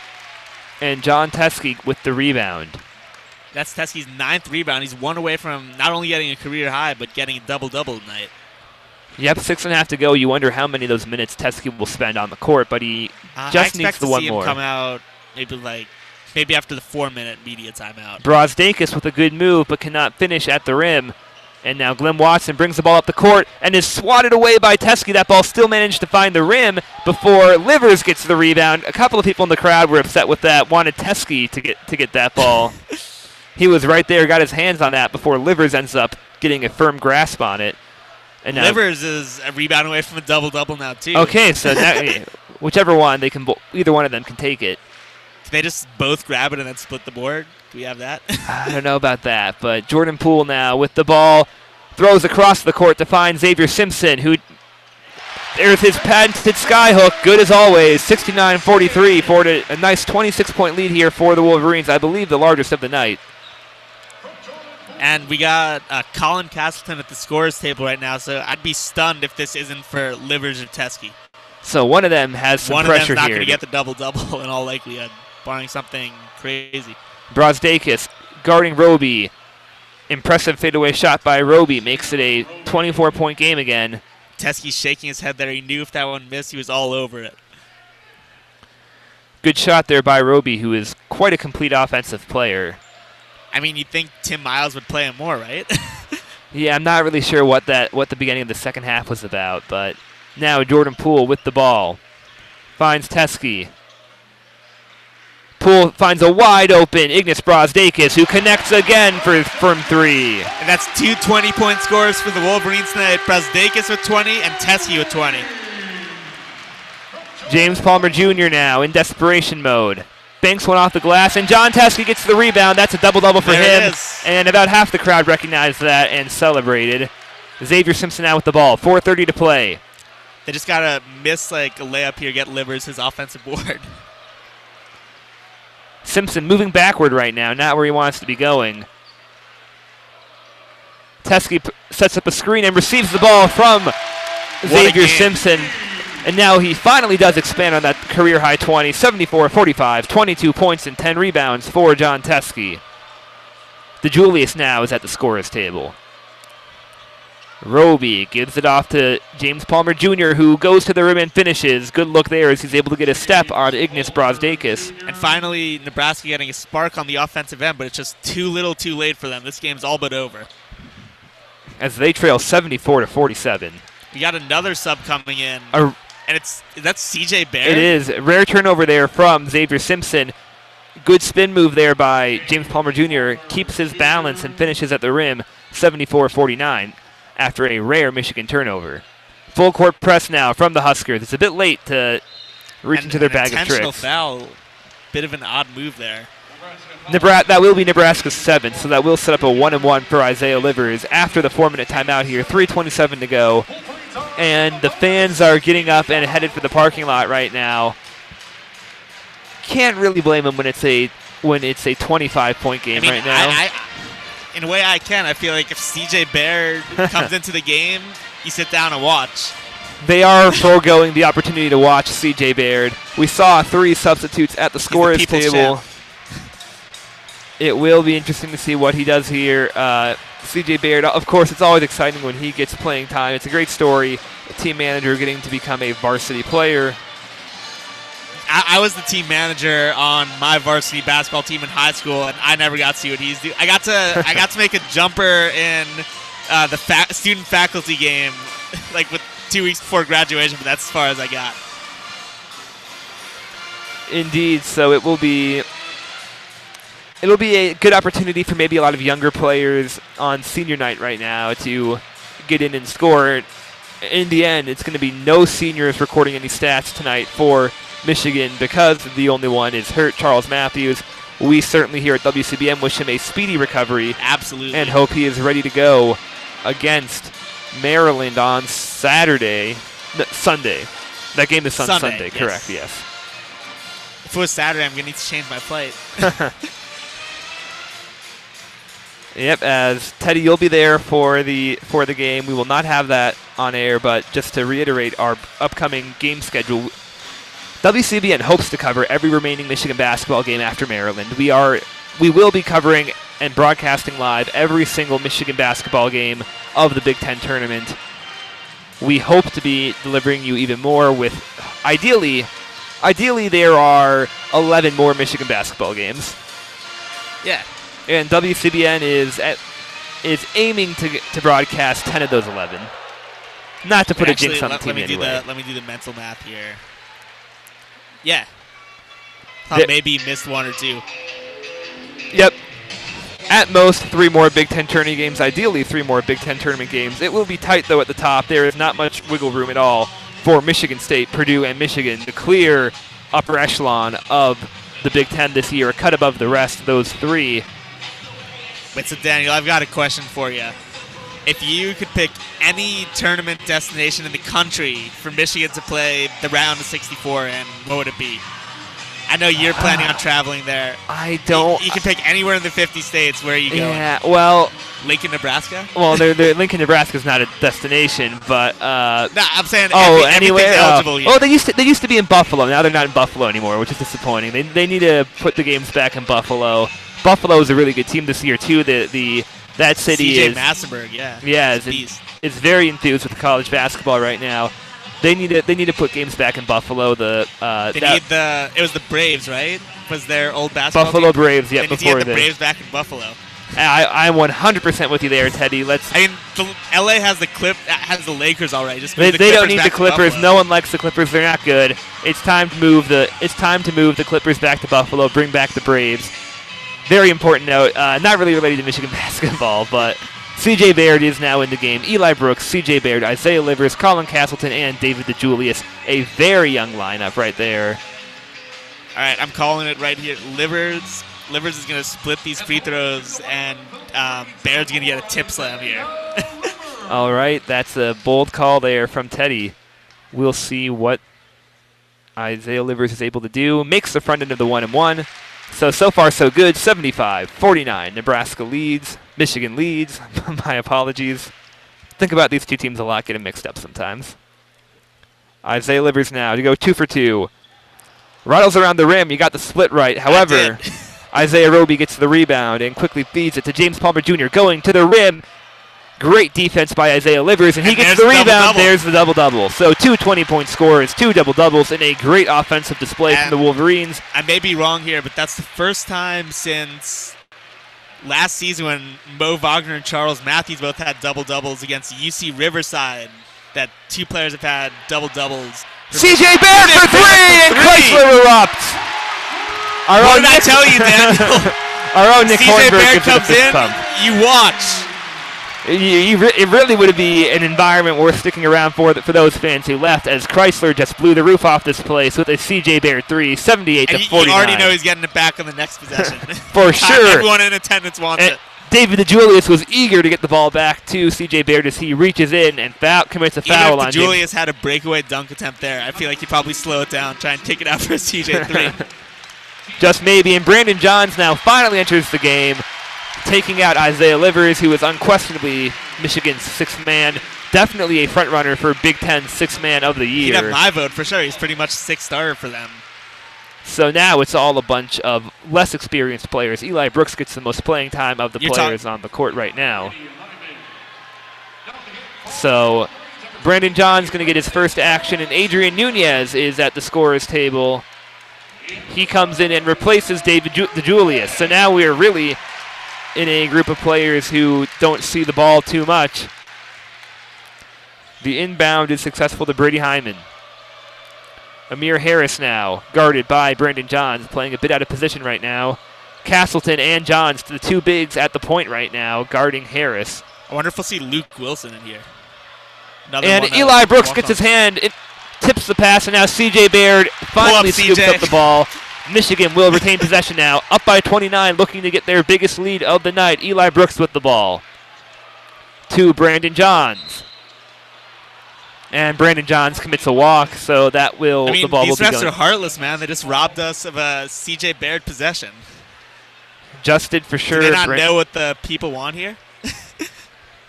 And John Teskey with the rebound. That's Teskey's 9th rebound. He's one away from not only getting a career high, but getting a double-double tonight. Yep, 6.5 to go. You wonder how many of those minutes Teskey will spend on the court, but he just needs the one more. I expect to see him come out maybe after the 4-minute media timeout. Brazdeikis with a good move, but cannot finish at the rim. And now Glenn Watson brings the ball up the court and is swatted away by Teskey. That ball still managed to find the rim before Livers gets the rebound. A couple of people in the crowd were upset with that, wanted Teskey to get that ball. He was right there, got his hands on that before Livers ends up getting a firm grasp on it. And now Livers is a rebound away from a double-double now, too. Okay, so now, whichever one, either one of them can take it. Can they just both grab it and then split the board? Do we have that? I don't know about that, but Jordan Poole now with the ball throws across the court to find Xavier Simpson, who there's his patented skyhook, good as always, 69-43 for a nice 26-point lead here for the Wolverines, I believe the largest of the night. And we got Colin Castleton at the scorers table right now, so I'd be stunned if this isn't for Livers or Teskey. So one of them has some pressure here. One of them's not going to get the double-double in all likelihood, barring something crazy. Brazdeikis guarding Roby. Impressive fadeaway shot by Roby makes it a 24-point game again. Teskey's shaking his head there. He knew if that one missed, he was all over it. Good shot there by Roby, who is quite a complete offensive player. I mean, you'd think Tim Miles would play him more, right? Yeah, I'm not really sure what the beginning of the second half was about, but now Jordan Poole with the ball. Finds Teskey. Poole finds a wide open Ignas Brazdeikis, who connects again from three. And that's two 20-point scores for the Wolverines tonight. Brazdeikis with 20 and Teskey with 20. James Palmer Jr. now in desperation mode. Banks one off the glass, and John Teskey gets the rebound. That's a double-double for him. And about half the crowd recognized that and celebrated. Xavier Simpson now with the ball. 4:30 to play. They just got to miss like a layup here, get Livers his offensive board. Simpson moving backward right now, not where he wants to be going. Teskey sets up a screen and receives the ball from Xavier Simpson. And now he finally does expand on that career-high 20, 74-45, 22 points and 10 rebounds for John Teskey. DeJulius now is at the scorer's table. Roby gives it off to James Palmer Jr., who goes to the rim and finishes. Good look there as he's able to get a step on Ignas Brazdeikis. And finally, Nebraska getting a spark on the offensive end, but it's just too little too late for them. This game's all but over. As they trail 74-47. We got another sub coming in. And that's CJ Baird? It is. Rare turnover there from Xavier Simpson. Good spin move there by James Palmer Jr. Keeps his balance and finishes at the rim, 74-49. After a rare Michigan turnover. Full court press now from the Huskers. It's a bit late to reach into their bag of tricks. Intentional foul. Bit of an odd move there. That will be Nebraska's 7th, so that will set up a 1-and-1 for Isaiah Livers after the 4-minute timeout here. 3:27 to go. And the fans are getting up and headed for the parking lot right now. Can't really blame them when it's a 25-point game right now. In a way I can. I feel like if CJ Baird comes into the game, you sit down and watch. They are foregoing the opportunity to watch CJ Baird. We saw 3 substitutes at the scorer's table. Champ. It will be interesting to see what he does here. CJ Baird, of course, it's always exciting when he gets playing time. It's a great story. A team manager getting to become a varsity player. I was the team manager on my varsity basketball team in high school, and I never got to see what he's doing. I got to make a jumper in the student faculty game, like with 2 weeks before graduation, but that's as far as I got. Indeed, so it'll be a good opportunity for maybe a lot of younger players on senior night right now to get in and score. In the end, it's going to be no seniors recording any stats tonight for Michigan because the only one is hurt, Charles Matthews. We certainly here at WCBM wish him a speedy recovery. Absolutely. And hope he is ready to go against Maryland on Sunday. That game is on Sunday, correct, yes. If it was Saturday, I'm going to need to change my flight. Yep, as Teddy, you'll be there for the game. We will not have that on air, but just to reiterate our upcoming game schedule, WCBN hopes to cover every remaining Michigan basketball game after Maryland. We will be covering and broadcasting live every single Michigan basketball game of the Big Ten tournament. We hope to be delivering you even more with, ideally there are 11 more Michigan basketball games. Yeah. And WCBN is aiming to broadcast 10 of those 11. Not to put a jinx on the team anyway. Let me do the mental math here. Yeah. Maybe missed 1 or 2. Yep. At most, 3 more Big Ten tourney games. Ideally, 3 more Big Ten tournament games. It will be tight, though, at the top. There is not much wiggle room at all for Michigan State, Purdue, and Michigan to clear upper echelon of the Big Ten this year, a cut above the rest, those 3. Wait, so Daniel, I've got a question for you. If you could pick any tournament destination in the country for Michigan to play the round of 64 in, what would it be? I know you're planning on traveling there. I don't. You can pick anywhere in the 50 states. Where are you going? Yeah, well. Lincoln, Nebraska? Well, Lincoln, Nebraska is not a destination, but. No, I'm saying anywhere. Eligible here. They used to be in Buffalo. Now they're not in Buffalo anymore, which is disappointing. They need to put the games back in Buffalo. Buffalo is a really good team this year too. That city CJ is. Massenberg, yeah. Yeah, is very enthused with college basketball right now. They need to put games back in Buffalo. It was the Braves, right? Was their old basketball Buffalo team? Braves, yeah. They need to get the Braves back in Buffalo. I'm 100% with you there, Teddy. LA has the Lakers already. Just they don't need the Clippers. No one likes the Clippers. They're not good. It's time to move the Clippers back to Buffalo. Bring back the Braves. Very important note. Not really related to Michigan basketball, but C.J. Baird is now in the game. Eli Brooks, C.J. Baird, Isaiah Livers, Colin Castleton, and David DeJulius. A very young lineup right there. All right, I'm calling it right here. Livers is going to split these free throws, and Baird's going to get a tip slam here. All right, that's a bold call there from Teddy. We'll see what Isaiah Livers is able to do. Makes the front end of the 1-and-1. So far, so good. 75-49. Nebraska leads. Michigan leads. My apologies. Think about these two teams a lot, get them mixed up sometimes. Isaiah Livers now to go 2 for 2. Rattles around the rim. You got the split right. However, Isaiah Roby gets the rebound and quickly feeds it to James Palmer Jr. going to the rim. Great defense by Isaiah Livers, and he gets the rebound. There's the double-double. So 2 20-point scores, 2 double-doubles, and a great offensive display from the Wolverines. I may be wrong here, but that's the first time since last season when Mo Wagner and Charles Matthews both had double-doubles against UC Riverside that 2 players have had double-doubles. C.J. Baird for 3, and Chrysler erupts. What did I tell you, Daniel? Our own Nick C.J. Hornberg Baird comes in, you watch. It really would be an environment worth sticking around for those fans who left, as Chrysler just blew the roof off this place with a C.J. Baird 3, 78-49. You already know he's getting it back on the next possession. For sure. Everyone in attendance wants it. David DeJulius was eager to get the ball back to C.J. Baird as he reaches in and commits a foul on him. Even if DeJulius had a breakaway dunk attempt there, I feel like he'd probably slow it down, try and take it out for a C.J. 3. Just maybe. And Brandon Johns now finally enters the game, taking out Isaiah Livers, who is unquestionably Michigan's 6th man. Definitely a front-runner for Big Ten 6th man of the year. He'd have my vote for sure. He's pretty much 6th starter for them. So now it's all a bunch of less experienced players. Eli Brooks gets the most playing time of the players on the court right now. So Brandon John's going to get his first action, and Adrian Nunez is at the scorer's table He comes in and replaces David DeJulius. So now we're really in a group of players who don't see the ball too much. The inbound is successful to Brady Hyman. Amir Harris now, guarded by Brandon Johns, playing a bit out of position right now. Castleton and Johns, the two bigs at the point right now, guarding Harris. I wonder if we'll see Luke Wilson in here. And Eli Brooks gets his hand, it tips the pass, and now C.J. Baird finally scoops up the ball. Michigan will retain possession now, up by 29, looking to get their biggest lead of the night. Eli Brooks with the ball to Brandon Johns. And Brandon Johns commits a walk, so that will, the ball will be going. These refs are heartless, man. They just robbed us of a C.J. Baird possession. Justed for sure. Do they not know what the people want here?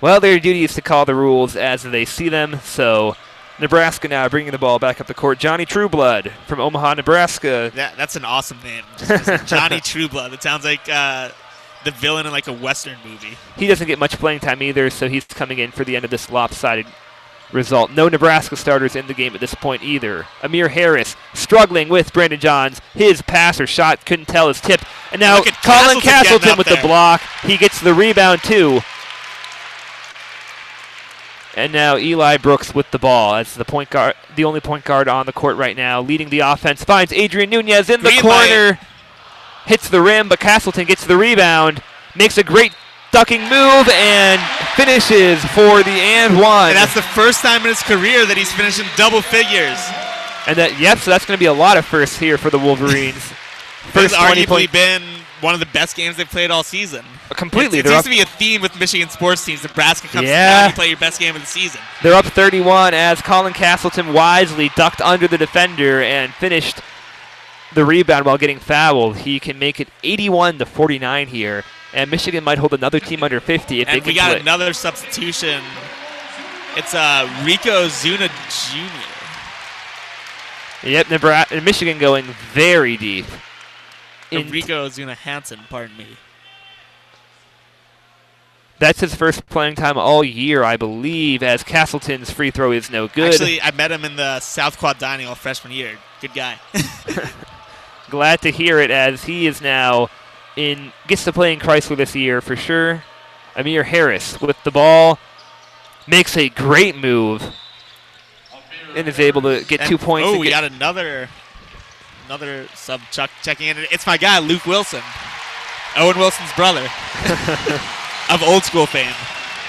Well, their duty is to call the rules as they see them, so Nebraska now bringing the ball back up the court. Johnny Trueblood from Omaha, Nebraska. That's an awesome name. Johnny Trueblood. It sounds like the villain in like a Western movie. He doesn't get much playing time either, so he's coming in for the end of this lopsided result. No Nebraska starters in the game at this point either. Amir Harris struggling with Brandon Johns. His pass or shot couldn't tell his tip. And now Colin Castleton with the block. He gets the rebound too. And now Eli Brooks with the ball as the point guard, the only point guard on the court right now, leading the offense. Finds Adrian Nunez in the corner. Hits the rim, but Castleton gets the rebound. Makes a great ducking move and finishes for the and one. And that's the first time in his career that he's finished in double figures. And so that's going to be a lot of firsts here for the Wolverines. First, arguably been one of the best games they've played all season. Completely. It seems to be a theme with Michigan sports teams. Nebraska comes down, you play your best game of the season. They're up 31 as Colin Castleton wisely ducked under the defender and finished the rebound while getting fouled. He can make it 81-49 here, and Michigan might hold another team under 50 if they can. And we got another substitution. It's Rico Zuna Jr. Yep, Nebraska, Michigan going very deep. Rico Zuna Hansen, pardon me. That's his first playing time all year, I believe, as Castleton's free throw is no good. Actually, I met him in the South Quad Dining Hall freshman year. Good guy. Glad to hear it, as he is now gets to play in Chrysler this year for sure. Amir Harris with the ball makes a great move and is able to get 2 points. Oh, we got another sub checking in. It's my guy, Luke Wilson. Owen Wilson's brother. Of old school fame.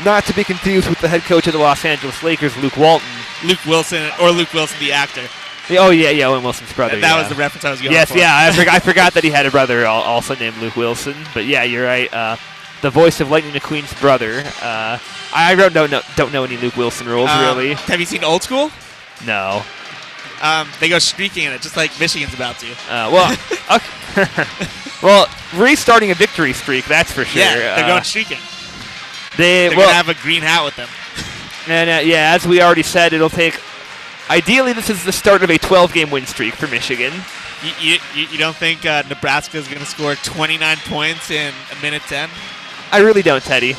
Not to be confused with the head coach of the Los Angeles Lakers, Luke Walton. Luke Wilson, or Luke Wilson, the actor. Yeah, Owen Wilson's brother. That was the reference I was going for. Yes, I forgot that he had a brother also named Luke Wilson. But yeah, you're right. The voice of Lightning McQueen's brother. I don't know any Luke Wilson rules, really. Have you seen Old School? No. They go streaking in it, just like Michigan's about to. Well, restarting a victory streak, that's for sure. Yeah, they're going streaking. They're going to have a green hat with them. And as we already said, it'll take. Ideally, this is the start of a 12-game win streak for Michigan. You don't think Nebraska is going to score 29 points in a minute 10? I really don't, Teddy.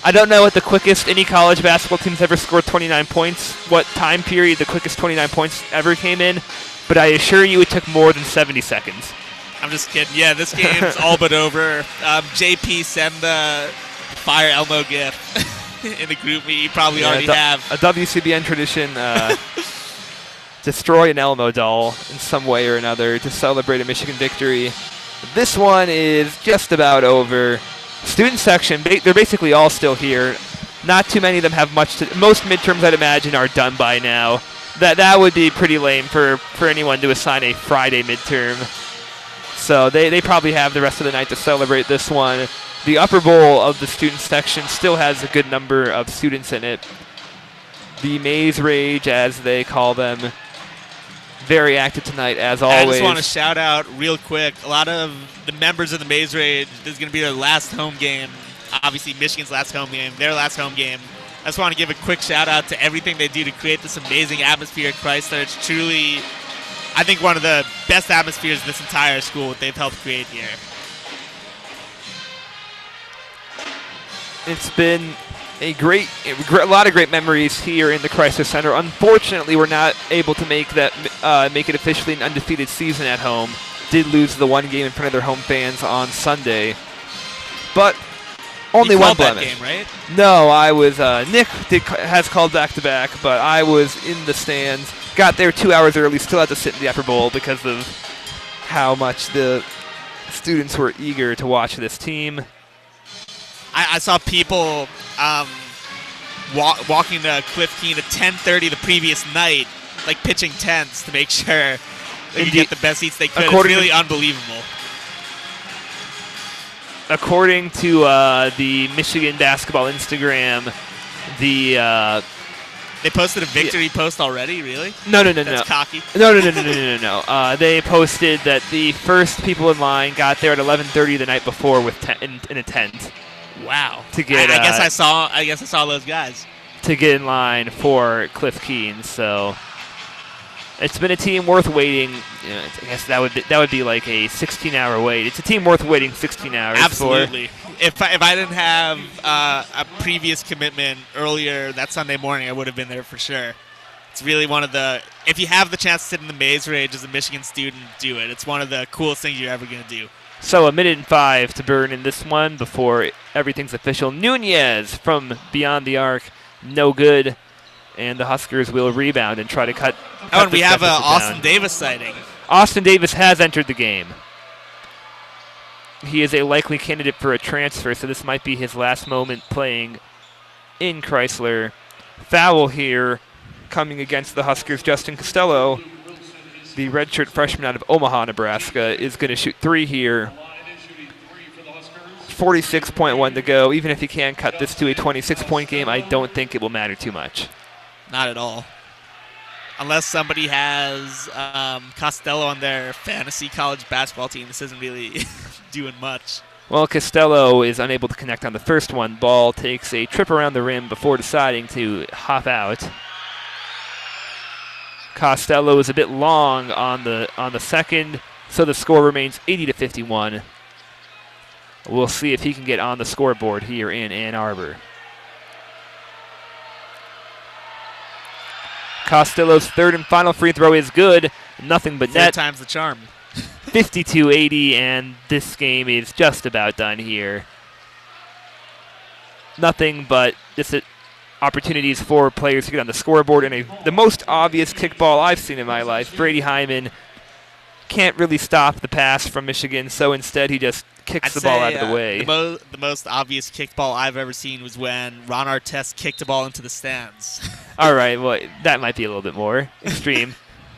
I don't know what the quickest any college basketball team's ever scored 29 points, what time period the quickest 29 points ever came in, but I assure you it took more than 70 seconds. I'm just kidding. Yeah, this game's all but over. JP, send the Fire Elmo GIF in the group meet. You probably already have. A WCBN tradition, destroy an Elmo doll in some way or another to celebrate a Michigan victory. This one is just about over. Student section, they're basically all still here. Not too many of them have much to. Most midterms, I'd imagine, are done by now. That would be pretty lame for anyone to assign a Friday midterm. So they probably have the rest of the night to celebrate this one. The upper bowl of the student section still has a good number of students in it. The Maze Rage, as they call them, very active tonight, as always. I just want to shout out real quick, a lot of the members of the Maze Rage, this is going to be their last home game. Obviously, Michigan's last home game, their last home game. I just want to give a quick shout out to everything they do to create this amazing atmosphere at Chrysler. It's truly, I think, one of the best atmospheres in this entire school that they've helped create here. It's been a lot of great memories here in the Chrysler Center. Unfortunately, we're not able to make it officially an undefeated season at home. Did lose the one game in front of their home fans on Sunday, but only one blemish. That game, right? No, I was. Nick has called back-to-back, but I was in the stands. Got there 2 hours early. Still had to sit in the upper bowl because of how much the students were eager to watch this team. I saw people walking to Cliff Keen at 10:30 the previous night, like pitching tents to make sure they could get the best seats they could. It's really unbelievable. According to the Michigan basketball Instagram, they posted a victory post already. Really? No. That's cocky. No. They posted that the first people in line got there at 11:30 the night before with in a tent. Wow. To get, I guess I saw those guys. To get in line for Cliff Keen. So it's been a team worth waiting. I guess that would be like a 16-hour wait. It's a team worth waiting 16 hours Absolutely. for. If I didn't have a previous commitment earlier that Sunday morning, I would have been there for sure. It's really one of the, if you have the chance to sit in the maze range as a Michigan student, do it. It's one of the coolest things you're ever going to do. So 1:05 to burn in this one before everything's official. Nunez from beyond the arc, no good. And the Huskers will rebound and try to cut and we have an Austin down. Davis sighting. Austin Davis has entered the game. He is a likely candidate for a transfer, so this might be his last moment playing in Chrysler. Foul here coming against the Huskers. Justin Costello, the redshirt freshman out of Omaha, Nebraska, is going to shoot three here. 46.1 to go. Even if he can cut this to a 26-point game, I don't think it will matter too much. Not at all. Unless somebody has Costello on their fantasy college basketball team, this isn't really doing much. Well, Costello is unable to connect on the first one. Ball takes a trip around the rim before deciding to hop out. Costello is a bit long on the second, so the score remains 80-51. We'll see if he can get on the scoreboard here in Ann Arbor. Costello's third and final free throw is good. Nothing but net. Third time's the charm. 52-80, and this game is just about done here. Nothing but just opportunities for players to get on the scoreboard, and the most obvious kickball I've seen in my life. Brady Hyman can't really stop the pass from Michigan, so instead he just kicks the ball out of the way. The most obvious kickball I've ever seen was when Ron Artest kicked the ball into the stands. All right, well, that might be a little bit more extreme.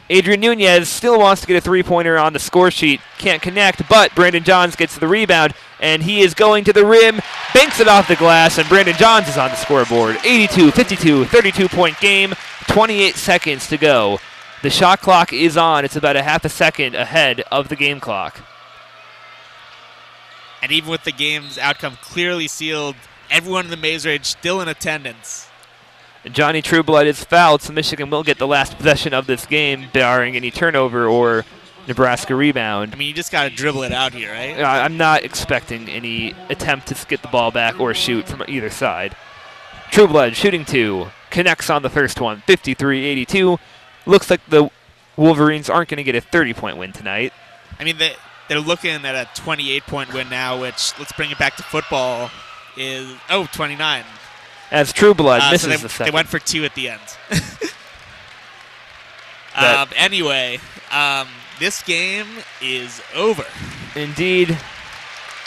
Adrian Nunez still wants to get a three-pointer on the score sheet. Can't connect, but Brandon Johns gets the rebound, and he is going to the rim, banks it off the glass, and Brandon Johns is on the scoreboard. 82-52, 32-point game, 28 seconds to go. The shot clock is on. It's about a half a second ahead of the game clock. And even with the game's outcome clearly sealed, everyone in the maze range still in attendance. Johnny Trueblood is fouled, so Michigan will get the last possession of this game, barring any turnover or Nebraska rebound. I mean, you just got to dribble it out here, right? I'm not expecting any attempt to get the ball back or shoot from either side. Trueblood shooting two, connects on the first one, 53-82. Looks like the Wolverines aren't going to get a 30-point win tonight. I mean, they're looking at a 28-point win now, which, let's bring it back to football, is, 29. As Trueblood misses so the second. They went for two at the end. Anyway, this game is over. Indeed.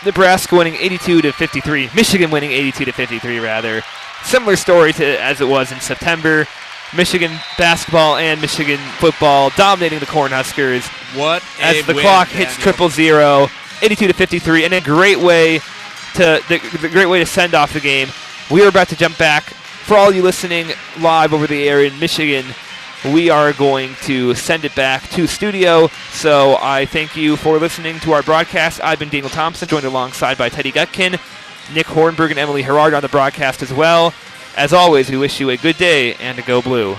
Nebraska winning 82-53. Michigan winning 82-53, rather. Similar story to as it was in September. Michigan basketball and Michigan football dominating the Cornhuskers. What as the win, clock hits Daniel. 0-0, 82-53, and a great way to send off the game. We are about to jump back. For all you listening live over the air in Michigan, we are going to send it back to studio. So I thank you for listening to our broadcast. I've been Daniel Thompson, joined alongside by Teddy Gutkin, Nick Hornberg, and Emily Herard on the broadcast as well. As always, we wish you a good day and to go blue.